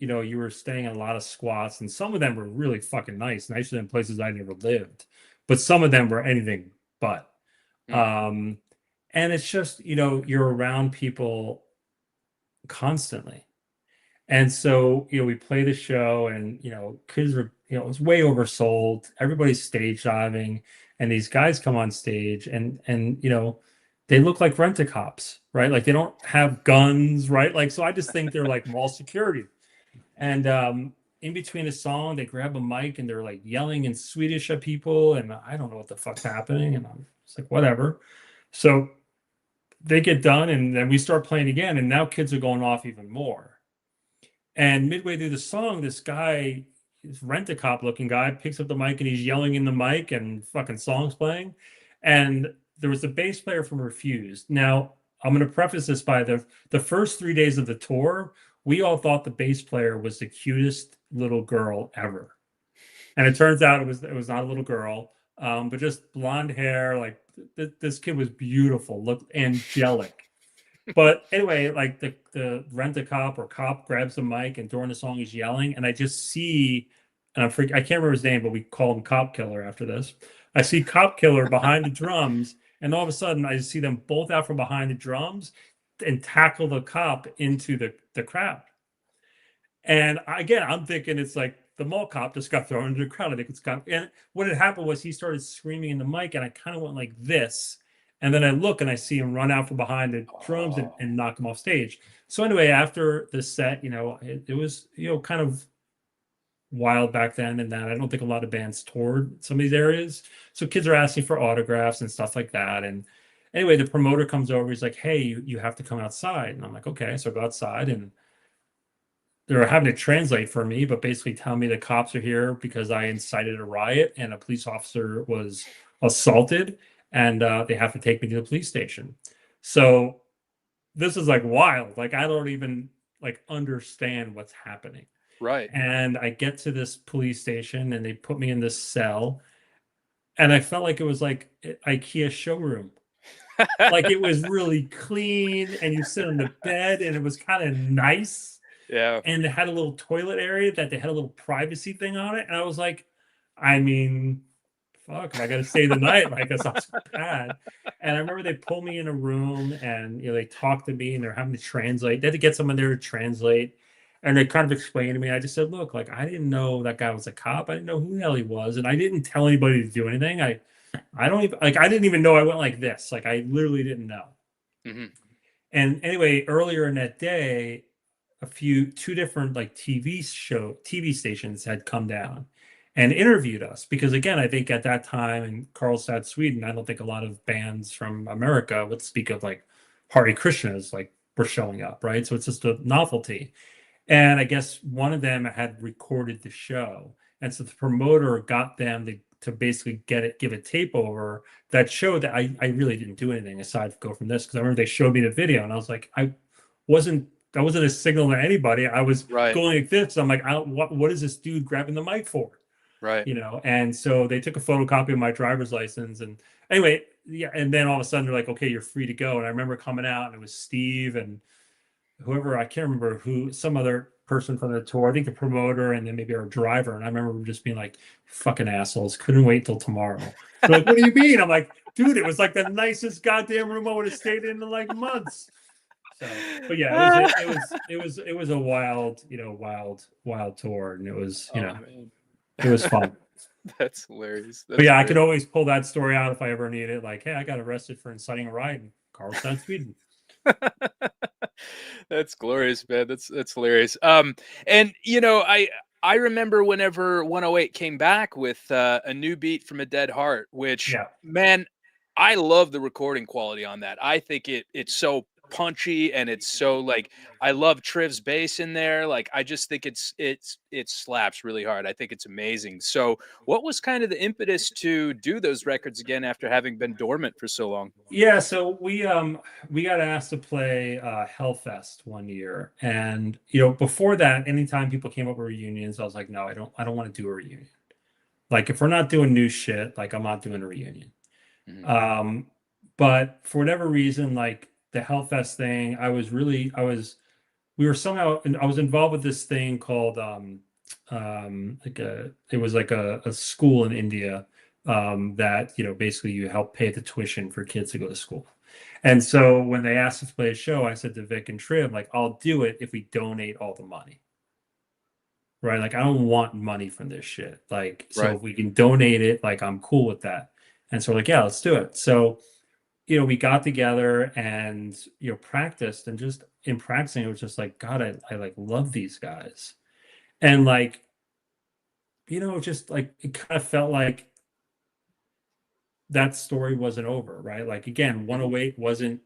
you were staying in a lot of squats, and some of them were really fucking nicer than places I never lived, but some of them were anything but. Mm, Um, and it's just, you're around people constantly. And so, we play the show and, kids were, it was way oversold. Everybody's stage diving and these guys come on stage and, they look like rent-a-cops, right? Like they don't have guns, right? Like, so I just think they're like mall security. And in between a song, they grab a mic and they're like yelling in Swedish at people. And I don't know what the fuck's happening. And I'm just like, whatever. So they get done and then we start playing again. And now kids are going off even more. And midway through the song, this guy, this rent-a-cop looking guy, picks up the mic and he's yelling in the mic and fucking songs playing. And there was a bass player from Refused. Now, I'm going to preface this by the first 3 days of the tour, we all thought the bass player was the cutest little girl ever. And it turns out it was not a little girl, but just blonde hair. Like this kid was beautiful, looked angelic. But anyway, like the rent-a-cop or cop grabs the mic, and during the song he's yelling, and I just see, and I can't remember his name, but we call him Cop Killer after this. I see Cop Killer behind the drums, and all of a sudden I see them both out from behind the drums and tackle the cop into the crowd. And again, I'm thinking it's like the mall cop just got thrown into the crowd. I think it's got, and what had happened was he started screaming in the mic, and I kind of went like this. And then I look and I see him run out from behind the drums and knock him off stage. So anyway, after the set, it was, kind of wild back then, and that I don't think a lot of bands toured some of these areas. So kids are asking for autographs and stuff like that. And anyway, the promoter comes over. He's like, "Hey, you have to come outside." And I'm like, "Okay." So I go outside, and they're having to translate for me, but basically tell me the cops are here because I incited a riot and a police officer was assaulted, and they have to take me to the police station. So this is like wild. Like I don't even like understand what's happening. Right. And I get to this police station, and they put me in this cell, and I felt like it was like IKEA showroom. Like it was really clean, and you sit on the bed, and it was kind of nice. Yeah. And it had a little toilet area that they had a little privacy thing on it. And I was like, I mean, fuck, I got to stay the night. Like, that's not so bad. And I remember they pulled me in a room, and, they talked to me, and they're having to translate. They had to get someone there to translate. And they kind of explained to me. I just said, look, like, I didn't know that guy was a cop. I didn't know who the hell he was. And I didn't tell anybody to do anything. I don't even, like, I didn't even know I went like this. Like, I literally didn't know. Mm-hmm. And anyway, earlier in that day, two different like TV stations had come down and interviewed us, because again, I think at that time in Karlstad, Sweden, I don't think a lot of bands from America would speak of like Hare Krishnas like were showing up, right? So it's just a novelty. And I guess one of them had recorded the show, and so the promoter got them to basically give a tape over that showed that I really didn't do anything aside from go from this, because I remember they showed me the video, and I was like, I wasn't a signal to anybody. I was Right. going like this. I'm like, what is this dude grabbing the mic for? Right. And so they took a photocopy of my driver's license, and anyway, yeah. And then all of a sudden they're like, okay, you're free to go. And I remember coming out, and it was Steve and whoever, I can't remember who, some other person from the tour, I think the promoter, and then maybe our driver. And I remember just being like, fucking assholes, couldn't wait till tomorrow. They're like, what do you mean? I'm like, dude, it was like the nicest goddamn room I would have stayed in like months. So, but yeah, it was a wild, wild tour, and it was, man. it was fun. That's hilarious. But yeah, great. I could always pull that story out if I ever need it. Like, hey, I got arrested for inciting a riot in Karlstad, Sweden. That's glorious, man. That's hilarious. And I remember whenever 108 came back with a new beat from A Dead Heart, which man, I love the recording quality on that. I think it's so punchy, and it's so like, I love Triv's bass in there. Like, I just think it slaps really hard. I think it's amazing. So what was kind of the impetus to do those records again after having been dormant for so long? Yeah, so we got asked to play Hellfest one year, and before that, anytime people came up with reunions, I was like, no, I don't want to do a reunion. Like, if we're not doing new shit, like, I'm not doing a reunion. Mm-hmm. But for whatever reason, like the Hellfest thing, I was involved with this thing called it was like a school in India that basically you help pay the tuition for kids to go to school. And so when they asked us to play a show, I said to Vic and Triv, like, I'll do it if we donate all the money. Right? Like, I don't want money from this shit. Like, so if we can donate it, like, I'm cool with that. And so like, yeah, let's do it. So we got together and practiced, and just in practicing, it was just like, God, I like love these guys. And like, just like, it kind of felt like that story wasn't over, right? Like, again, 108 wasn't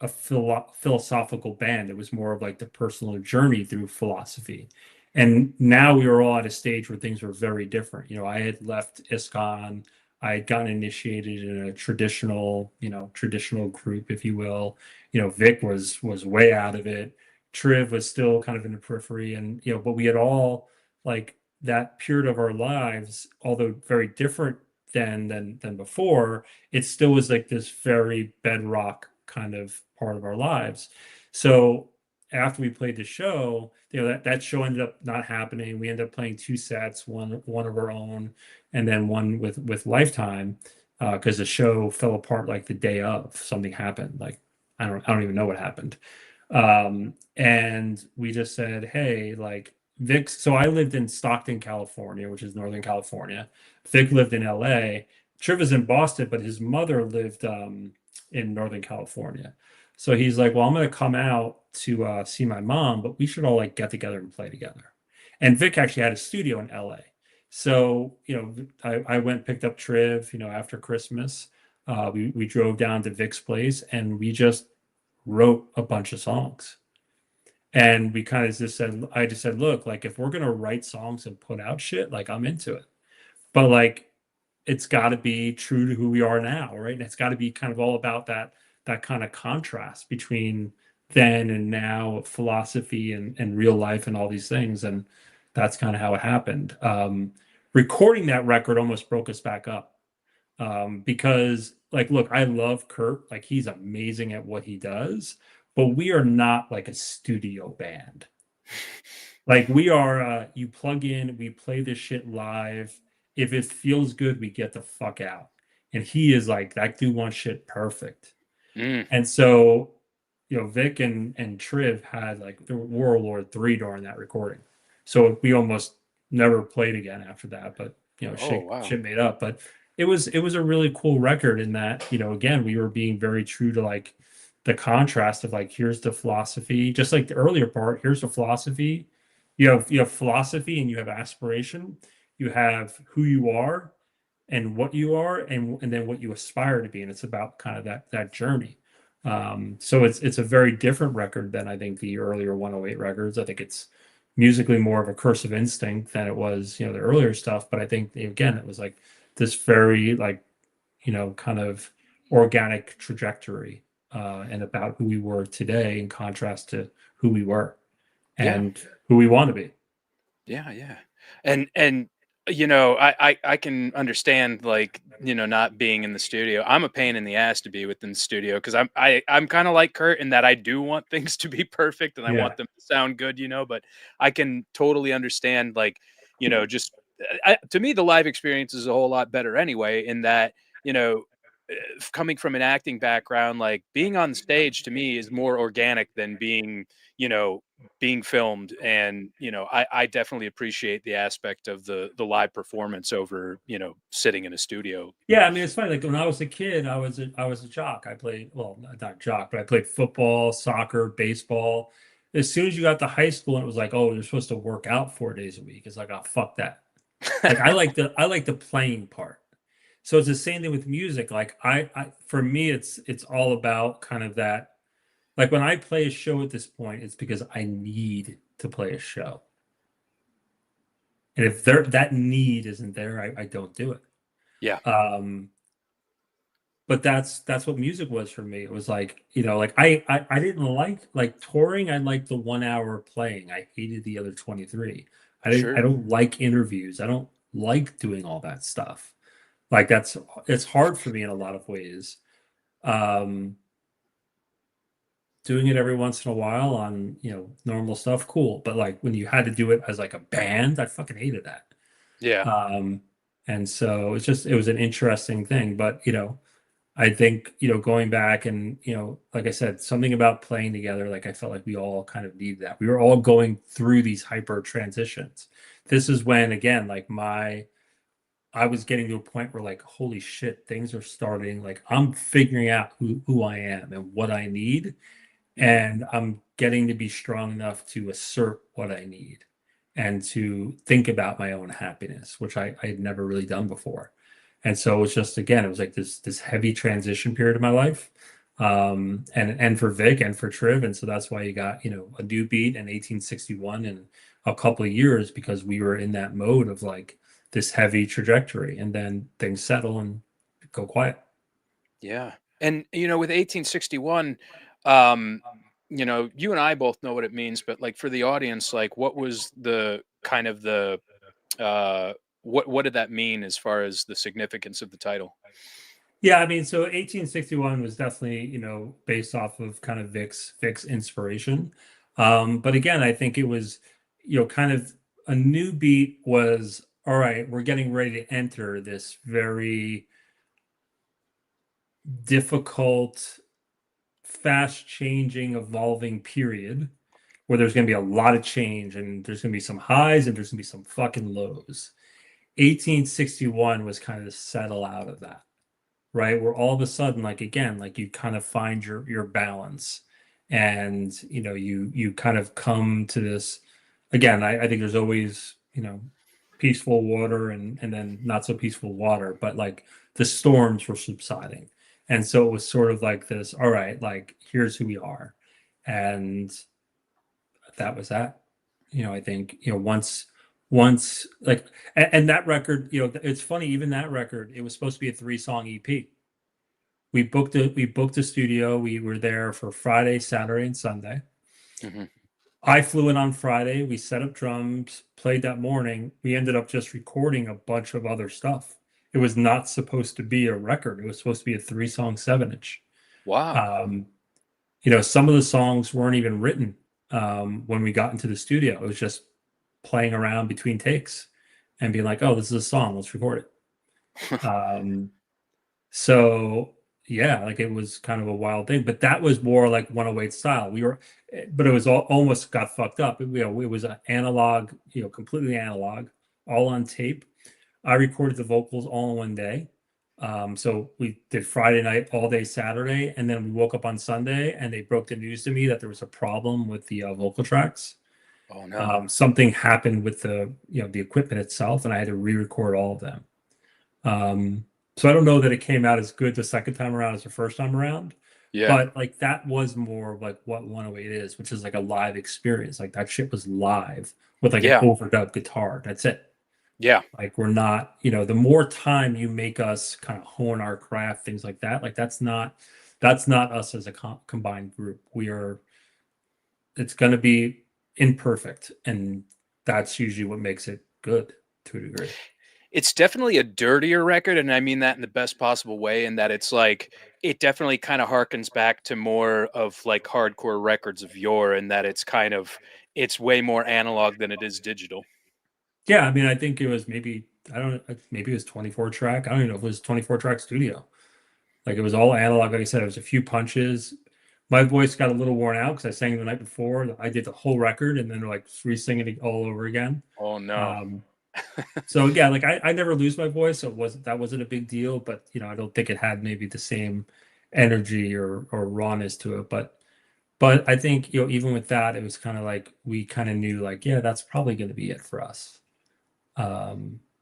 a philosophical band. It was more of like the personal journey through philosophy. And now we were all at a stage where things were very different. I had left ISKCON. I had gotten initiated in a traditional group, if you will. Vic was way out of it. Triv was still kind of in the periphery, and but we had all like that period of our lives, although very different than before, it still was like this very bedrock kind of part of our lives. So after we played the show, that show ended up not happening. We ended up playing two sets, one of our own, and then one with Lifetime, because the show fell apart like the day of. Something happened. Like I don't even know what happened. And we just said, hey, like Vic. So I lived in Stockton, California, which is Northern California. Vic lived in LA. Triv was in Boston, but his mother lived in Northern California. So he's like, well, I'm going to come out to see my mom, but we should all like get together and play together. And Vic actually had a studio in LA. So, I went, picked up Triv, after Christmas. We drove down to Vic's place and we just wrote a bunch of songs. And we kind of I just said, look, like if we're going to write songs and put out shit, like I'm into it. But like, it's got to be true to who we are now, right? And it's got to be kind of all about that kind of contrast between then and now, philosophy and real life and all these things. And that's kind of how it happened. Recording that record almost broke us back up, because like, look, I love Kurt, like he's amazing at what he does, but we are not like a studio band. Like we are, you plug in, we play this shit live. If it feels good, we get the fuck out. And he is like, that dude wants shit perfect. And so, Vic and Triv had like the World War III during that recording. So we almost never played again after that, but shit made up. But it was a really cool record in that, again, we were being very true to like the contrast of like, here's the philosophy, just like the earlier part, here's the philosophy. You have philosophy and you have aspiration, you have who you are and what you are, and then what you aspire to be. And it's about kind of that journey. So it's a very different record than I think the earlier 108 records. I think it's musically more of a Curse of Instinct than it was, the earlier stuff. But I think again, it was like this very like, kind of organic trajectory, and about who we were today in contrast to who we were and who we want to be. Yeah, yeah. And I can understand like, not being in the studio. I'm a pain in the ass to be within the studio because I'm kind of like Kurt in that I do want things to be perfect and I want them to sound good, but I can totally understand like, just to me the live experience is a whole lot better anyway in that, coming from an acting background, like being on stage to me is more organic than you know, being filmed. And, I definitely appreciate the aspect of the live performance over, sitting in a studio. Yeah, I mean, it's funny. Like when I was a kid, I was a jock. I played, well, not jock, but I played football, soccer, baseball. As soon as you got to high school, and it was like, oh, you're supposed to work out 4 days a week. It's like, oh, fuck that. Like I like the playing part. So it's the same thing with music. Like for me, it's all about kind of that. Like when I play a show at this point, it's because I need to play a show. And if that need isn't there, I don't do it. Yeah. But that's what music was for me. It was like, like I didn't like touring. I liked the 1 hour playing. I hated the other 23. I don't like interviews. I don't like doing all that stuff. Like it's hard for me in a lot of ways. Doing it every once in a while on, normal stuff, cool. But like when you had to do it as like a band, I fucking hated that. Yeah. And so it was an interesting thing. But, I think, going back and, like I said, something about playing together, like I felt like we all kind of needed that. We were all going through these hyper transitions. This is when, again, like I was getting to a point where like, holy shit, things are starting. Like I'm figuring out who I am and what I need. And I'm getting to be strong enough to assert what I need and to think about my own happiness, which I had never really done before. And so it was just, again, it was like this heavy transition period of my life. And for Vic and for Triv. And so that's why you got, a new beat in 1861 in a couple of years, because we were in that mode of like this heavy trajectory, and then things settle and go quiet. Yeah. And with 1861, You know, you and I both know what it means, but like for the audience, like what was the kind of the uh what did that mean as far as the significance of the title? Yeah, I mean, so 1861 was definitely, based off of kind of Vic's inspiration. But again, I think it was, kind of a new beat was, all right, we're getting ready to enter this very difficult, fast changing, evolving period where there's going to be a lot of change and there's going to be some highs and there's going to be some fucking lows. 1861 was kind of the settle out of that, right? Where all of a sudden, like again, like you kind of find your balance, and you kind of come to this again. I think there's always peaceful water and then not so peaceful water, but like the storms were subsiding, and so it was sort of like this. All right, like here's who we are, and that was that. I think once like and that record, it's funny, even that record, it was supposed to be a 3-song EP. We booked a studio. We were there for Friday, Saturday, and Sunday. Hmm. I flew in on Friday. We set up drums, played that morning. We ended up just recording a bunch of other stuff. It was not supposed to be a record. It was supposed to be a 3-song 7-inch. Wow. Um, some of the songs weren't even written when we got into the studio. It was just playing around between takes and being like, "Oh, this is a song. Let's record it." So yeah, like it was kind of a wild thing, but that was more like 108 style. But it was almost got fucked up. It was an analog, completely analog, all on tape. I recorded the vocals all in one day. So we did Friday night, all day Saturday, and then we woke up on Sunday, and they broke the news to me that there was a problem with the vocal tracks. Oh no. Something happened with the equipment itself, and I had to re-record all of them. So I don't know that it came out as good the second time around as the first time around, Yeah. but like that was more of like what 108 is, which is like a live experience. Like that shit was live with like an Yeah. overdub guitar. That's it. Yeah. Like we're not, the more time you make us kind of hone our craft, things like that, like that's not us as a combined group. It's going to be imperfect, and that's usually what makes it good to a degree. It's definitely a dirtier record, and I mean that in the best possible way, in that it's like it definitely kind of harkens back to more of like hardcore records of yore, and that it's way more analog than it is digital. Yeah, I mean, I think it was maybe it was 24 track. I don't even know if it was 24 track studio. Like it was all analog. Like I said, it was a few punches. My voice got a little worn out because I sang the night before. I did the whole record and then like re-singing it all over again. Oh no. Um, so yeah, like I never lose my voice, so that wasn't a big deal. But I don't think it had maybe the same energy or rawness to it. But I think even with that, it was kind of like we kind of knew like, yeah, that's probably going to be it for us.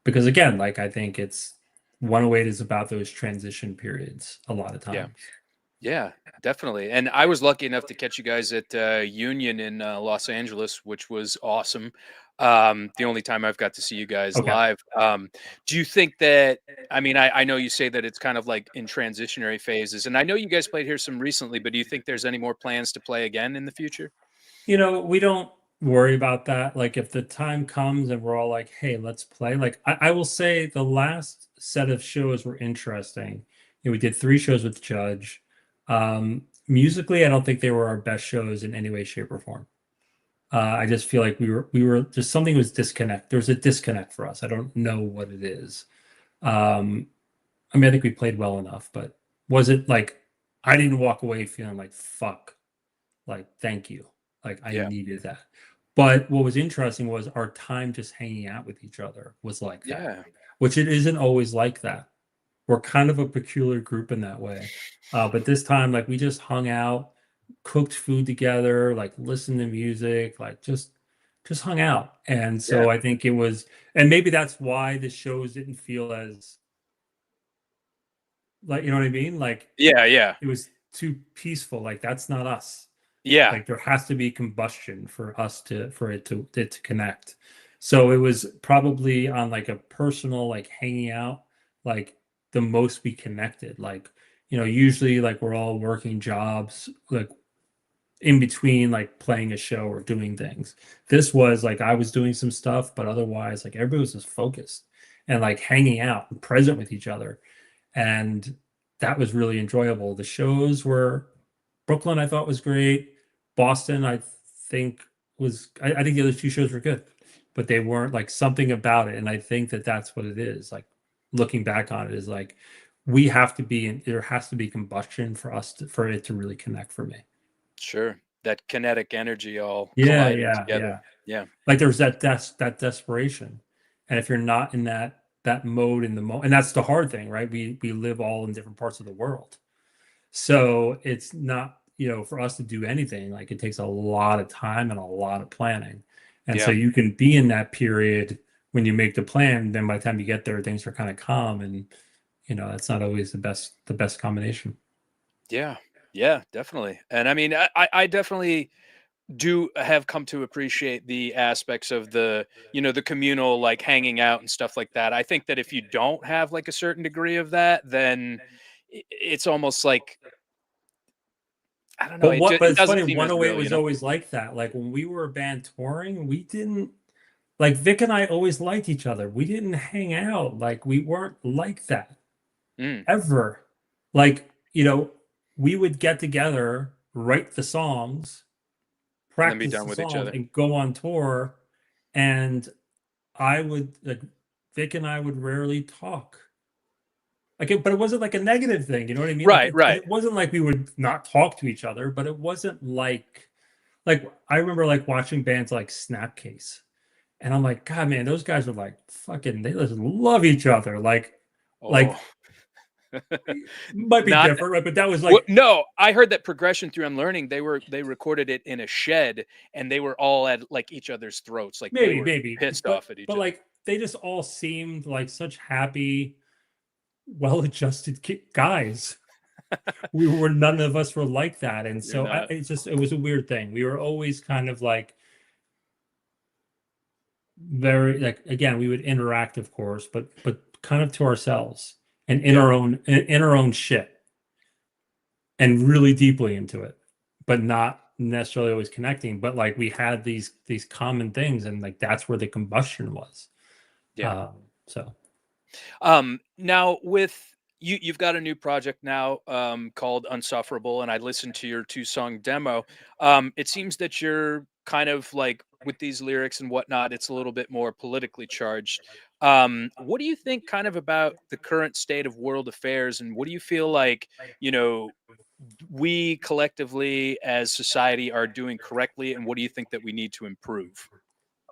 Because again, like I think it's 108 is about those transition periods a lot of Yeah. times. Yeah, definitely. And I was lucky enough to catch you guys at Union in Los Angeles, which was awesome. The only time I've got to see you guys Okay. live. Do you think that, I mean, I know you say that it's kind of like in transitionary phases, and I know you guys played here some recently, but do you think there's any more plans to play again in the future? We don't worry about that. Like if the time comes and we're all like, hey, let's play. Like I will say the last set of shows were interesting. We did 3 shows with Judge. Musically, I don't think they were our best shows in any way, shape, or form. I just feel like we were just something was disconnect. There was a disconnect for us. I don't know what it is. Um, I mean, I think we played well enough, but was it like I didn't walk away feeling like fuck, like thank you, like I Yeah. needed that. But what was interesting was our time just hanging out with each other was like that, Yeah. which it isn't always like that. We're kind of a peculiar group in that way. But this time, like we just hung out, cooked food together, like listened to music, like just hung out. And Yeah. so I think it was, and maybe that's why the shows didn't feel as like, you know what I mean? Like Yeah. Yeah. it was too peaceful. Like that's not us. Yeah. Like there has to be combustion for it to connect. So it was probably on like a personal, like hanging out, like the most we connected. Like, usually like we're all working jobs, like in between like playing a show or doing things. This was like I was doing some stuff, but otherwise like everybody was just focused and like hanging out and present with each other. And that was really enjoyable. The shows were Brooklyn, I thought was great. Boston, I think I think the other two shows were good, but they weren't like something about it. And I think that that's what it is. Like looking back on it is like we have to be in, there has to be combustion for us to, for it to really connect for me. Sure. That kinetic energy all Yeah, colliding yeah, together. yeah. Yeah. Like there's that desperation, and if you're not in that mode in the moment, and that's the hard thing, right? We live all in different parts of the world, so it's not, you know, for us to do anything, like it takes a lot of time and a lot of planning, and so Yeah. you can be in that period when you make the plan. Then by the time you get there, things are kind of calm, and you know that's not always the best combination. Yeah. Yeah, definitely. And I mean, I definitely do have come to appreciate the aspects of the, you know, the communal, like hanging out and stuff like that. I think that if you don't have like a certain degree of that, then it's almost like, I don't know, But it it's doesn't funny, seem as 108 real, you was know? always like that. Like when we were a band touring, we didn't like Vic and I always liked each other. We didn't hang out. Like we weren't like that Mm, ever. Like, you know, we would get together, write the songs, and then be practice done the with each songs, other. and go on tour. And I would like Vic and I would rarely talk. Like but it wasn't like a negative thing, you know what I mean? Like Right, right. it wasn't like we would not talk to each other, but it wasn't like I remember like watching bands like Snapcase, and I'm like, God, man, those guys are like fucking. They just love each other. Oh, Like might be not different, right? But that was well, like no, I heard that Progression Through Unlearning, they recorded it in a shed and they were all at like each other's throats. Like they were maybe, pissed off at each other. like they just all seemed like such happy, well-adjusted guys. We were none of us were like that, and You're so not. it was a weird thing. We were always kind of like very like again we would interact of course but kind of to ourselves and Yeah. in our own shit and really deeply into it but not necessarily always connecting, but like we had these common things and like that's where the combustion was. Yeah. um so Now with you've got a new project now called Unsufferable, and I listened to your two-song demo. It seems that you're kind of like with these lyrics and whatnot, it's a little bit more politically charged. What do you think kind of about the current state of world affairs, and what do you feel like, you know, we collectively as society are doing correctly, and what do you think that we need to improve?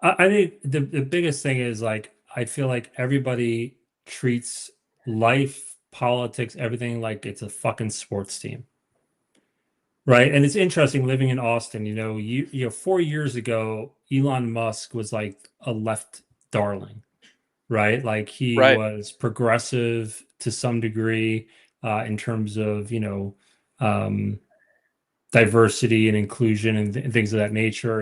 I think the biggest thing is like I feel like everybody treats life, politics, everything like it's a fucking sports team. Right. And it's interesting living in Austin, you know, 4 years ago, Elon Musk was like a left darling, right? Like he Right. was progressive to some degree in terms of, um, diversity and inclusion and things of that nature,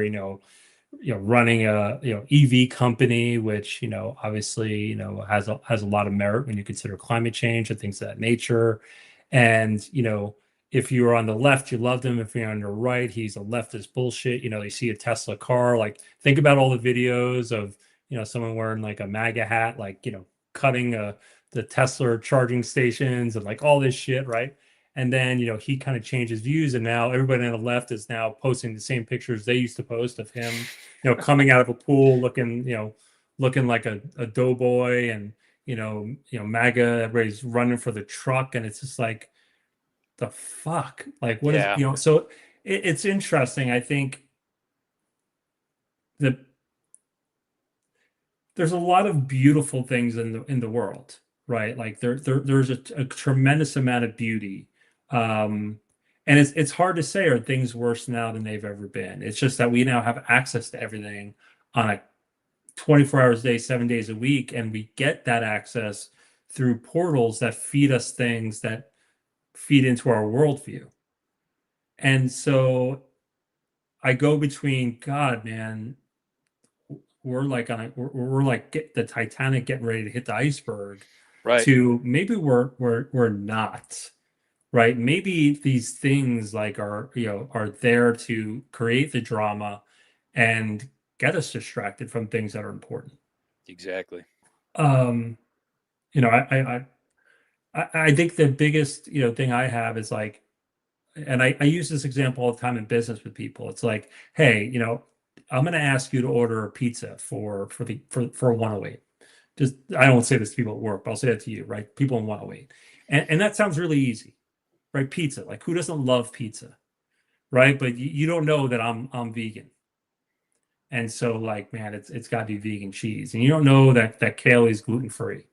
running a, EV company, which, obviously, has a lot of merit when you consider climate change and things of that nature. And, if you were on the left, you loved him. If you're on the right, he's a leftist bullshit. You see a Tesla car, like think about all the videos of, someone wearing like a MAGA hat, like, cutting the Tesla charging stations and like all this shit, right? And then, he kind of changed his views, and now everybody on the left is now posting the same pictures they used to post of him, coming out of a pool looking like a doughboy, and MAGA, everybody's running for the truck, and it's just like the fuck, like what is Yeah. so it's interesting. I think that there's a lot of beautiful things in the world, right? Like there's a tremendous amount of beauty. Um, and it's hard to say are things worse now than they've ever been. It's just that we now have access to everything on a 24 hours a day, 7 days a week, and we get that access through portals that feed us things that feed into our worldview. And so I go between, God, man, we're like we're like get the Titanic getting ready to hit the iceberg, Right. to maybe we're not. right? Maybe these things like are there to create the drama and get us distracted from things that are important. Exactly. Um, you know, I think the biggest, thing I have is like, and I use this example all the time in business with people. It's like, hey, I'm going to ask you to order a pizza for a 108. Just, I don't say this to people at work, but I'll say that to you, right? People in 108. And that sounds really easy, right? Pizza. Like, who doesn't love pizza, right? But you don't know that I'm vegan. And so, like, man, it's got to be vegan cheese. And you don't know that kale is gluten-free.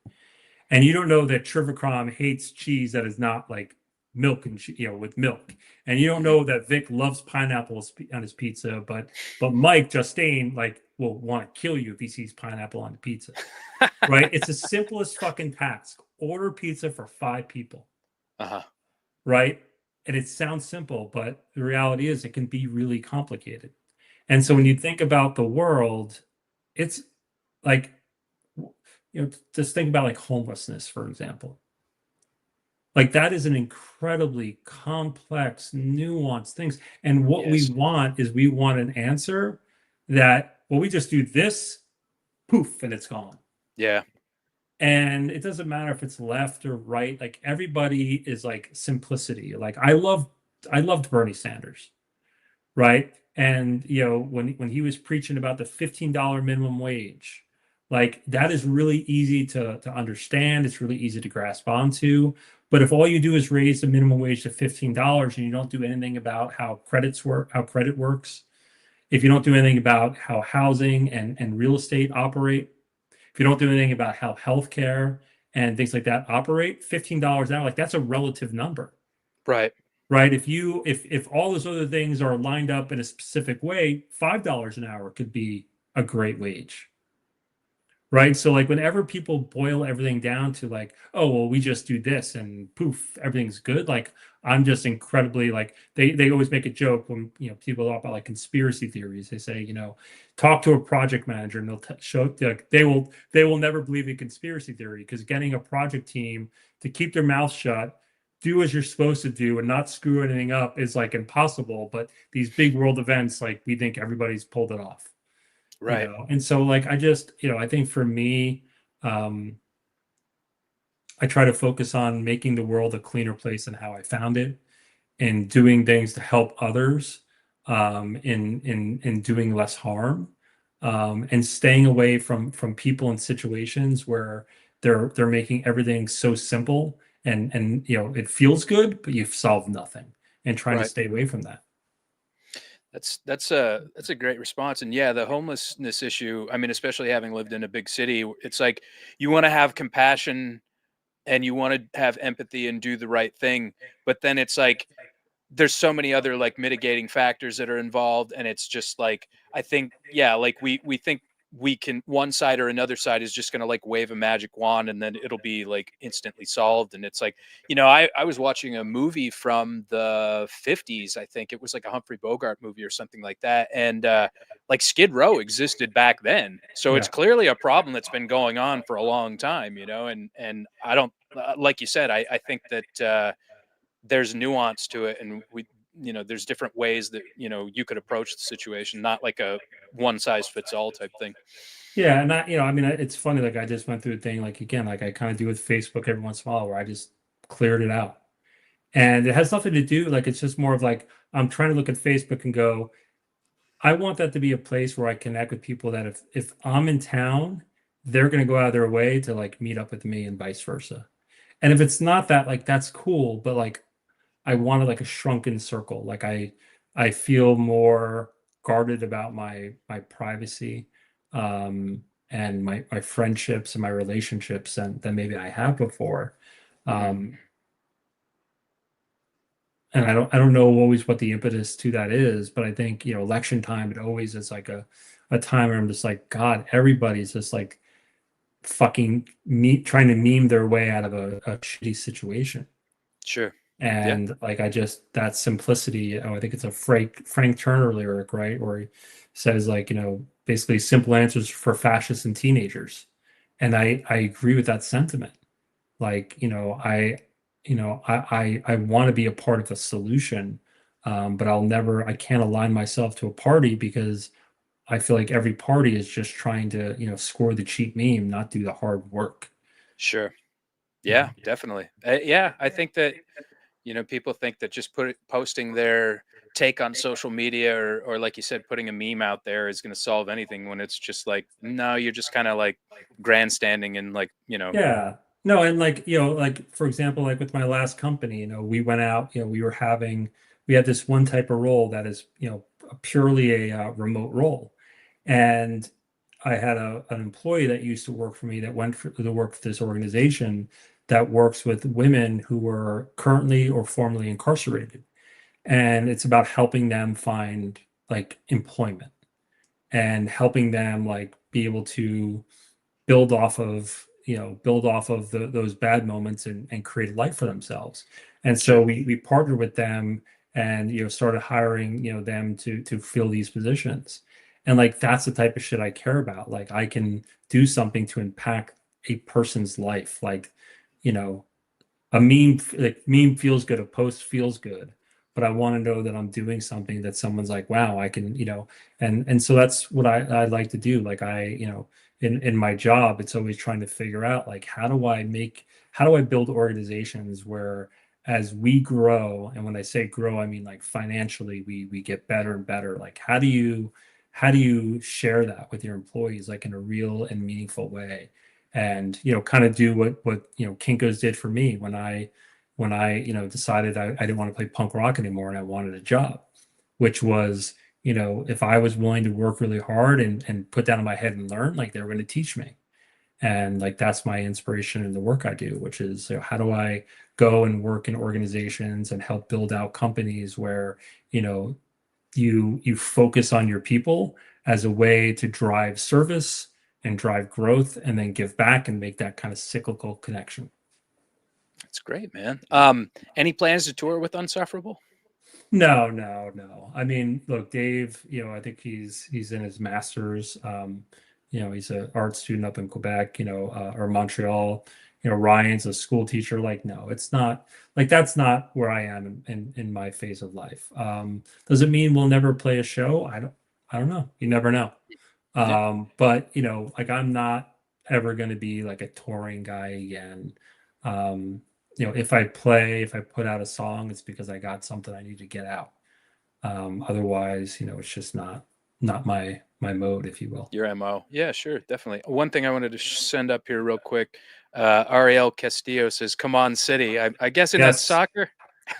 And you don't know that Trivacrom hates cheese that is not like milk and with milk. And you don't know that Vic loves pineapple on his pizza, but Mike Justine like will want to kill you if he sees pineapple on the pizza. Right? It's the simplest fucking task. Order pizza for 5 people. Uh-huh. Right? And it sounds simple, but the reality is it can be really complicated. And so when you think about the world, it's like, just think about like homelessness, for example. Like that is an incredibly complex, nuanced things. And what we Yes. want is we want an answer that, well, we just do this, poof, and it's gone. Yeah. And it doesn't matter if it's left or right. Like everybody is like simplicity. Like I loved Bernie Sanders, right? And when he was preaching about the $15 minimum wage, like that is really easy to understand. It's really easy to grasp onto. But if all you do is raise the minimum wage to $15 and you don't do anything about how credits work, how credit works, if you don't do anything about how housing and real estate operate, if you don't do anything about how healthcare and things like that operate, $15 an hour, like that's a relative number. Right. Right. If all those other things are lined up in a specific way, $5 an hour could be a great wage. Right. So like whenever people boil everything down to like, oh, well, we just do this and poof, everything's good. Like I'm just incredibly like they always make a joke when people talk about like conspiracy theories. They say, talk to a project manager and they'll show like they will never believe in conspiracy theory because getting a project team to keep their mouth shut, do as you're supposed to do and not screw anything up is like impossible. But these big world events, like we think everybody's pulled it off. Right. And so like I just I think for me, I try to focus on making the world a cleaner place than how I found it and doing things to help others in doing less harm, and staying away from people and situations where they're making everything so simple and it feels good but you've solved nothing, and trying to Right. stay away from that. That's a great response. And yeah, the homelessness issue, I mean, especially having lived in a big city, it's like you want to have compassion and you want to have empathy and do the right thing, but then it's like there's so many other like mitigating factors that are involved, and it's just like I think yeah, like we think we can, one side or another side is just going to like wave a magic wand and then it'll be like instantly solved. And it's like, I was watching a movie from the 50s. I think it was like a Humphrey Bogart movie or something like that, and like Skid Row existed back then, so it's Yeah. clearly a problem that's been going on for a long time, and I don't like you said, I think that there's nuance to it, and there's different ways that you could approach the situation, not like a one size fits all type thing. Yeah, and I mean, it's funny. Like I just went through a thing, like again, like I kind of do with Facebook every once in a while, where I just cleared it out, and it has nothing to do. Like it's just more of like I'm trying to look at Facebook and go, I want that to be a place where I connect with people that if I'm in town, they're going to go out of their way to like meet up with me and vice versa. And if it's not that, like that's cool, but like I wanted like a shrunken circle. Like I feel more guarded about my privacy, and my friendships and my relationships than maybe I have before. Hmm. Um, and I don't know always what the impetus to that is, but I think election time, it always is like a time where I'm just like, God, everybody's just like fucking trying to meme their way out of a shitty situation. Sure. Yeah. And like that simplicity, I think it's a Frank Turner lyric, right? Where he says like, basically simple answers for fascists and teenagers. And I agree with that sentiment. Like, I want to be a part of the solution, but I can't align myself to a party because I feel like every party is just trying to, score the cheap meme, not do the hard work. Sure. You Yeah, know? definitely. Yeah, I think that people think that just posting their take on social media, or like you said, putting a meme out there is going to solve anything, when it's just like, no, you're just kind of like grandstanding and like, Yeah. No, and like, like for example, like with my last company, we went out, we had this one type of role that is, purely a remote role. And I had an employee that used to work for me that to work for this organization that works with women who were currently or formerly incarcerated. And it's about helping them find like employment and helping them like be able to build off of those bad moments and create a life for themselves. And so sure. we partnered with them and started hiring them to fill these positions. And like that's the type of shit I care about. Like I can do something to impact a person's life. Like, you know, a meme feels good, a post feels good, but I want to know that I'm doing something that someone's like, wow, I can, and so that's what I like to do. Like in my job, it's always trying to figure out like how do I build organizations where as we grow, and when I say grow, I mean like financially we get better and better. Like how do you share that with your employees like in a real and meaningful way? And kind of do what Kinko's did for me when I decided I didn't want to play punk rock anymore and I wanted a job, which was if I was willing to work really hard and put that in my head and learn, like they were going to teach me. And like that's my inspiration in the work I do, which is how do I go and work in organizations and help build out companies where you know you focus on your people as a way to drive service and drive growth and then give back and make that kind of cyclical connection. That's great, man. Any plans to tour with Unsufferable? No, no, no. I mean, look, Dave, I think he's in his master's. He's an art student up in Quebec, or Montreal. Ryan's a school teacher. Like, no, it's not like that's not where I am in my phase of life. Does it mean we'll never play a show? I don't know. You never know. Yeah. But like I'm not ever going to be like a touring guy again. If I put out a song, it's because I got something I need to get out. Otherwise, it's just not my mode, if you will. Your MO. Yeah, sure, definitely. One thing I wanted to send up here real quick. Ariel Castillo says, "Come on, City." I guess in that Yes, soccer.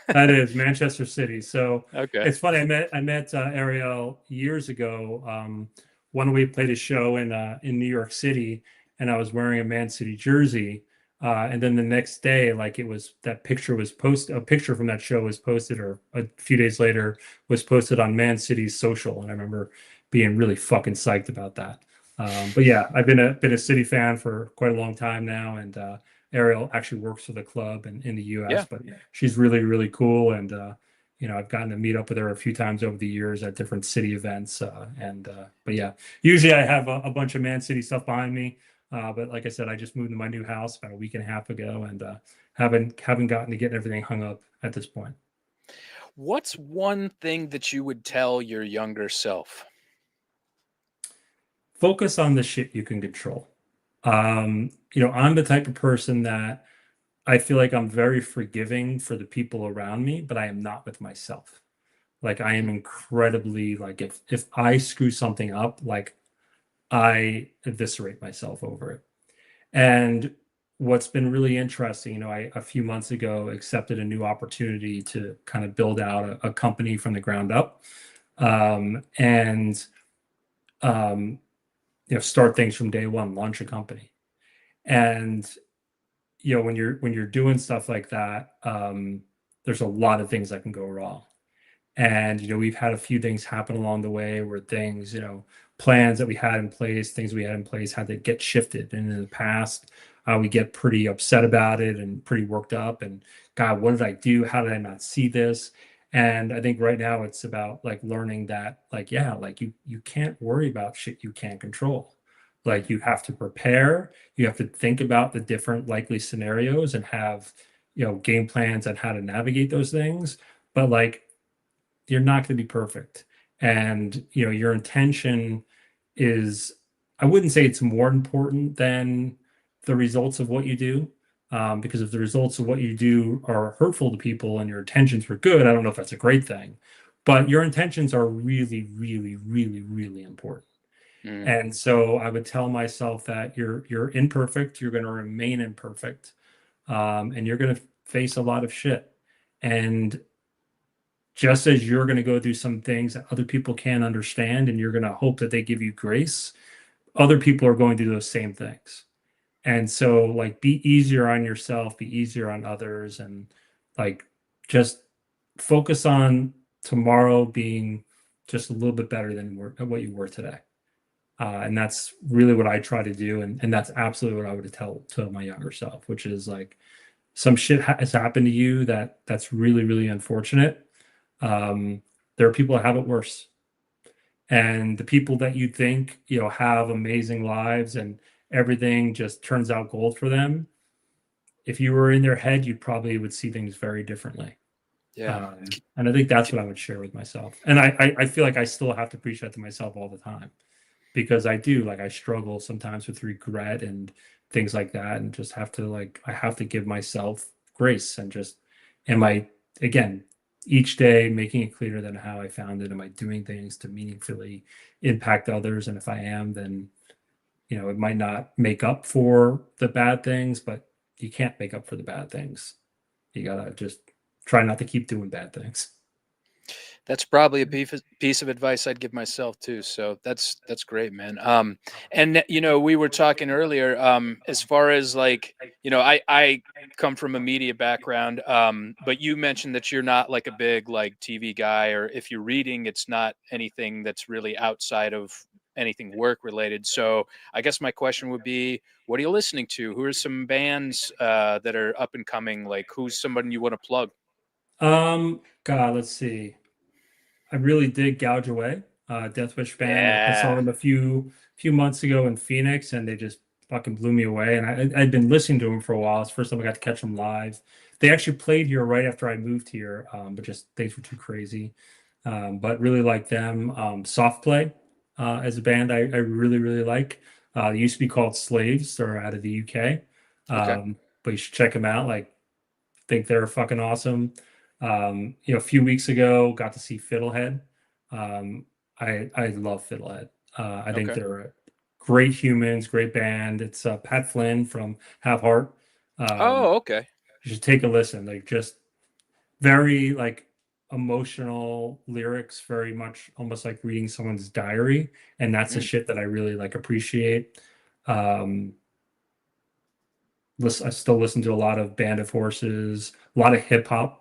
that is Manchester City. So Okay. it's funny. I met Ariel years ago. When we played a show in New York City, and I was wearing a Man City jersey. And then the next day, like that picture was posted. A picture from that show was posted, or a few days later was posted on Man City's social. And I remember being really fucking psyched about that. But yeah, I've been a City fan for quite a long time now, and Ariel actually works for the club in the U.S., Yeah. but she's really, really cool. And, I've gotten to meet up with her a few times over the years at different city events. But yeah, usually I have a bunch of Man City stuff behind me. But like I said, I just moved to my new house about a week and a half ago and haven't gotten to get everything hung up at this point. What's one thing that you would tell your younger self? Focus on the shit you can control. I'm the type of person that I feel like I'm very forgiving for the people around me, but I am not with myself. Like I am incredibly like if I screw something up, like I eviscerate myself over it. And what's been really interesting, I a few months ago accepted a new opportunity to kind of build out a company from the ground up, and um, start things from day one, launch a company. And when you're doing stuff like that, there's a lot of things that can go wrong. And we've had a few things happen along the way where things, plans that we had in place, things we had in place had to get shifted. And in the past, we get pretty upset about it and pretty worked up. And God, what did I do? How did I not see this? And I think right now it's about like learning that, like, yeah, like you can't worry about shit you can't control. Like you have to prepare, you have to think about the different likely scenarios and have game plans on how to navigate those things. But like, you're not going to be perfect. And, your intention is, I wouldn't say it's more important than the results of what you do. Because if the results of what you do are hurtful to people and your intentions were good, I don't know if that's a great thing. But your intentions are really, really, really, really important. And so I would tell myself that you're imperfect, you're going to remain imperfect, and you're going to face a lot of shit. And just as you're going to go through some things that other people can't understand, and you're going to hope that they give you grace, other people are going through those same things. And so, like, be easier on yourself, be easier on others, and like, just focus on tomorrow being just a little bit better than what you were today. And that's really what I try to do. And that's absolutely what I would tell to my younger self, which is like, some shit has happened to you that's really, really unfortunate. There are people that have it worse. And the people that you think, have amazing lives and everything just turns out gold for them, if you were in their head, you probably would see things very differently. Yeah. And I think that's what I would share with myself. And I feel like I still have to preach that to myself all the time, because I do, like, I struggle sometimes with regret and things like that, and just have to, like, I have to give myself grace and just, am I, again, each day making it clearer than how I found it? Am I doing things to meaningfully impact others? And if I am, then, it might not make up for the bad things, but you can't make up for the bad things. You gotta just try not to keep doing bad things. That's probably a piece of advice I'd give myself too. So that's great, man. And we were talking earlier, as far as like, I come from a media background, but you mentioned that you're not like a big like TV guy, or if you're reading, it's not anything that's really outside of anything work related. So I guess my question would be, what are you listening to? Who are some bands that are up and coming? Like, who's somebody you want to plug? God, let's see. I really dig Gouge Away, Death Wish band. I saw Yeah. them a few months ago in Phoenix, and they just fucking blew me away. And I'd been listening to them for a while. It's the first time I got to catch them live. They actually played here right after I moved here, but just things were too crazy. But really like them. Soft Play, as a band, I really, really like. They used to be called Slaves. They're out of the UK. Okay. But you should check them out. Like, think they're fucking awesome. A few weeks ago, got to see Fiddlehead. Um, I love Fiddlehead. I think Okay. they're great humans, great band. It's Pat Flynn from Have Heart. Oh, okay. You should take a listen. Like, just very like emotional lyrics, very much almost like reading someone's diary, and that's the Mm. shit that I really like appreciate. Um, I still listen to a lot of Band of Horses, a lot of hip hop.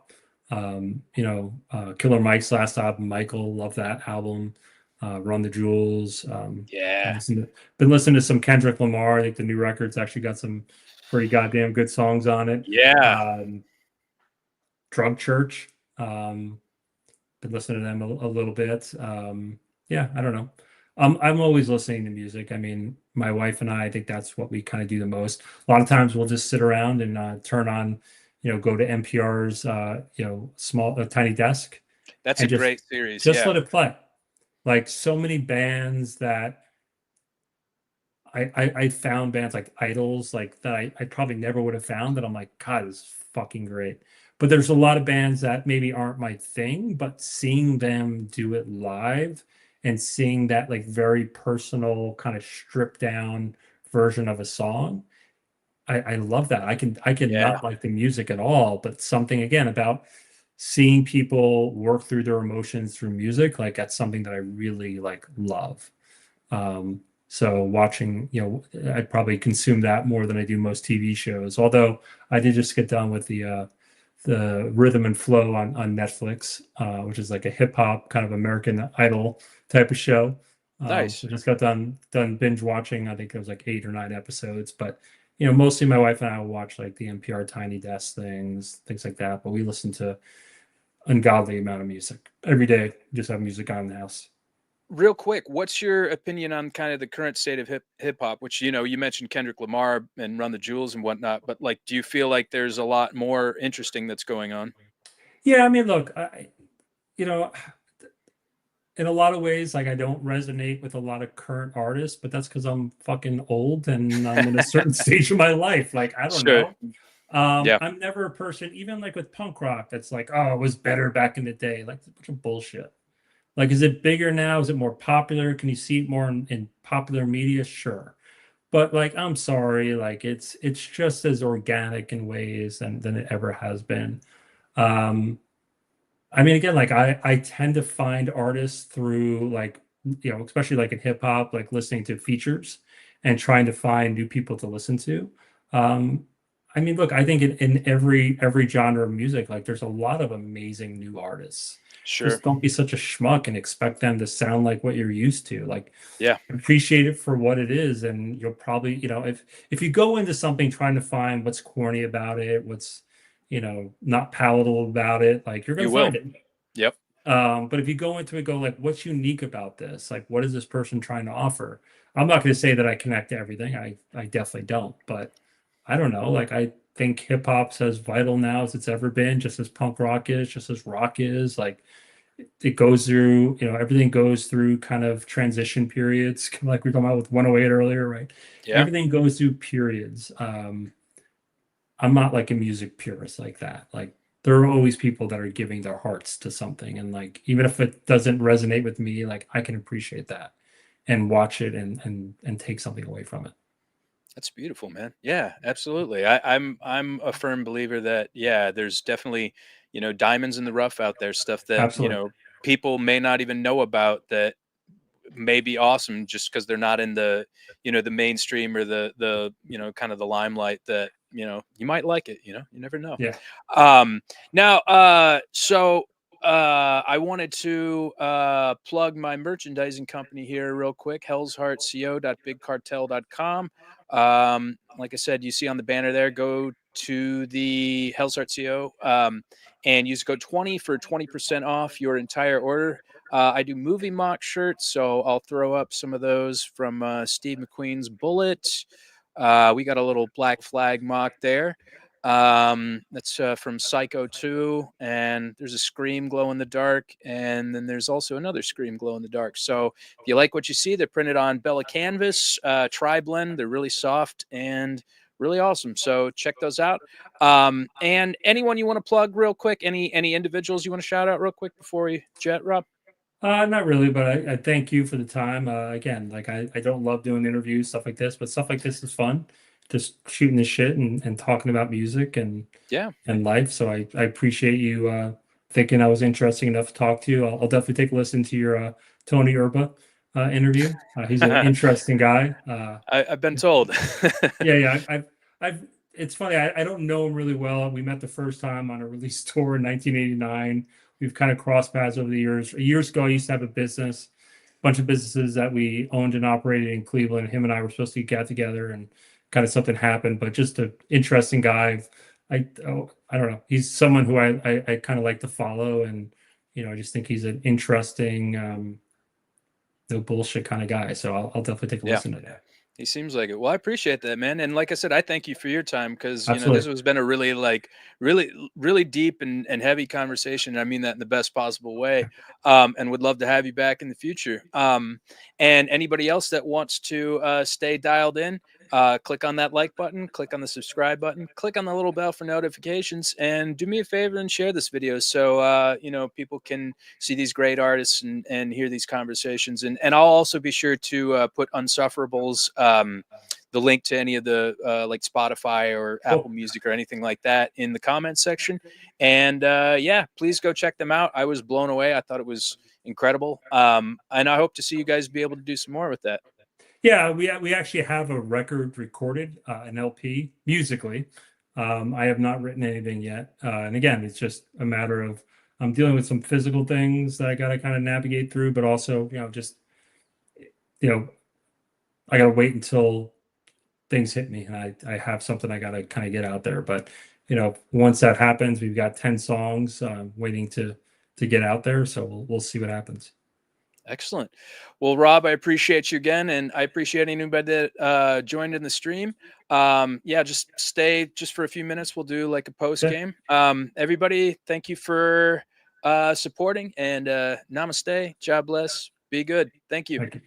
Killer Mike's last album, Michael, love that album. Run the Jewels. Yeah. Been listening to some Kendrick Lamar. I think the new record's actually got some pretty goddamn good songs on it. Yeah. Drug Church. Been listening to them a little bit. Yeah, I don't know. I'm always listening to music. I mean, my wife and I think that's what we kind of do the most. A lot of times we'll just sit around and turn on, go to NPR's, small, tiny desk, That's a and just great series. just Yeah. let it play. Like, so many bands that I found, bands like Idols, like, that I probably never would have found, that I'm like, God, this is fucking great. But there's a lot of bands that maybe aren't my thing, but seeing them do it live and seeing that, like, very personal kind of stripped down version of a song, I love that. I can Yeah. not like the music at all, but something, again, about seeing people work through their emotions through music, like, that's something that I really like love. So watching, I'd probably consume that more than I do most TV shows. Although I did just get done with the Rhythm and Flow on Netflix, which is like a hip hop kind of American Idol type of show. Nice. So just got done binge watching. I think it was like 8 or 9 episodes, but mostly my wife and I will watch like the NPR Tiny Desk things like that. But we listen to ungodly amount of music every day. Just have music on in the house. real quick, what's your opinion on kind of the current state of hip hop? Which you mentioned Kendrick Lamar and Run the Jewels and whatnot, but like, do you feel like there's a lot more interesting that's going on? Yeah, I mean, look, you know, in a lot of ways, like I don't resonate with a lot of current artists, but that's because I'm fucking old and I'm in a certain stage of my life. Like, I don't Sure. know. Yeah. I'm never a person, even like with punk rock, that's like, oh, it was better back in the day. Like, it's a bunch of bullshit. Like, is it bigger now? Is it more popular? Can you see it more in popular media? Sure. But like, I'm sorry, like it's just as organic in ways than it ever has been. Um, I mean, again, like I tend to find artists through like, especially like in hip hop, like listening to features and trying to find new people to listen to. Um, I mean, look, I think in every genre of music, like there's a lot of amazing new artists. Sure. Just don't be such a schmuck and expect them to sound like what you're used to. Like, Yeah. appreciate it for what it is, and you'll probably, if you go into something trying to find what's corny about it, what's not palatable about it, like you're gonna You will. find it. Yep. But if you go into it, go like, what's unique about this? Like, what is this person trying to offer? I'm not going to say that I connect to everything. I definitely don't. But I don't know. Like, I think hip hop's as vital now as it's ever been, just as punk rock is, just as rock is. Like, it goes through, everything goes through kind of transition periods, like we were talking about with 108 earlier, right? Yeah. Everything goes through periods. I'm not like a music purist like that. Like, there are always people that are giving their hearts to something, and like even if it doesn't resonate with me, like I can appreciate that and watch it and take something away from it. That's beautiful, man. Yeah, absolutely. I'm a firm believer that there's definitely, diamonds in the rough out there, stuff that, Absolutely. people may not even know about that may be awesome just because they're not in the, the mainstream or the, kind of the limelight that, you might like it, you never know. Yeah. Um, now, I wanted to plug my merchandising company here real quick, hellsheartco.bigcartel.com. Like I said, you see on the banner there, go to the Hell's Heart CO and use code 20 for 20% off your entire order. I do movie mock shirts, so I'll throw up some of those from Steve McQueen's Bullet. We got a little Black Flag mock there. That's from Psycho 2, and there's a Scream glow in the dark, and then there's also another Scream glow in the dark. So if you like what you see, they're printed on Bella Canvas, tri-blend. They're really soft and really awesome. So check those out. And anyone you want to plug real quick, any individuals you want to shout out real quick before we jet, Rob? Not really, but I thank you for the time. Again, like I don't love doing interviews, stuff like this, but stuff like this is fun. Just shooting the shit and talking about music Yeah. and life. So I appreciate you thinking I was interesting enough to talk to you. I'll definitely take a listen to your Tony Urba interview. He's an interesting guy. I've been told. Yeah. I've. It's funny. I don't know him really well. We met the first time on a release tour in 1989. We've kind of crossed paths over the years. Years ago, I used to have a bunch of businesses that we owned and operated in Cleveland. Him and I were supposed to get together, and kind of something happened. But just an interesting guy. I don't know. He's someone who I kind of like to follow, and I just think he's an interesting, no bullshit kind of guy. So I'll definitely take a Yeah. listen to that. He seems like it. Well, I appreciate that, man. And like I said, I thank you for your time because this Absolutely. has been a really really deep and heavy conversation. I mean that in the best possible way. And would love to have you back in the future. And anybody else that wants to stay dialed in, click on that like button, click on the subscribe button, click on the little bell for notifications, and do me a favor and share this video so people can see these great artists and hear these conversations. And I'll also be sure to put Unsufferable's the link to any of the like Spotify or Apple Cool. Music or anything like that in the comments section. And please go check them out. I was blown away. I thought it was incredible. And I hope to see you guys be able to do some more with that. Yeah, we actually have a record recorded, an LP musically. I have not written anything yet, and again, it's just a matter of I'm dealing with some physical things that I got to kind of navigate through, but also just you know I got to wait until things hit me, and I have something I got to kind of get out there. But once that happens, we've got 10 songs waiting to get out there, so we'll see what happens. Excellent. Well, Rob, I appreciate you again, and I appreciate anybody that joined in the stream. Yeah, just stay just for a few minutes. We'll do like a post game. Everybody, thank you for supporting, and namaste. God bless. Be good. Thank you. Thank you.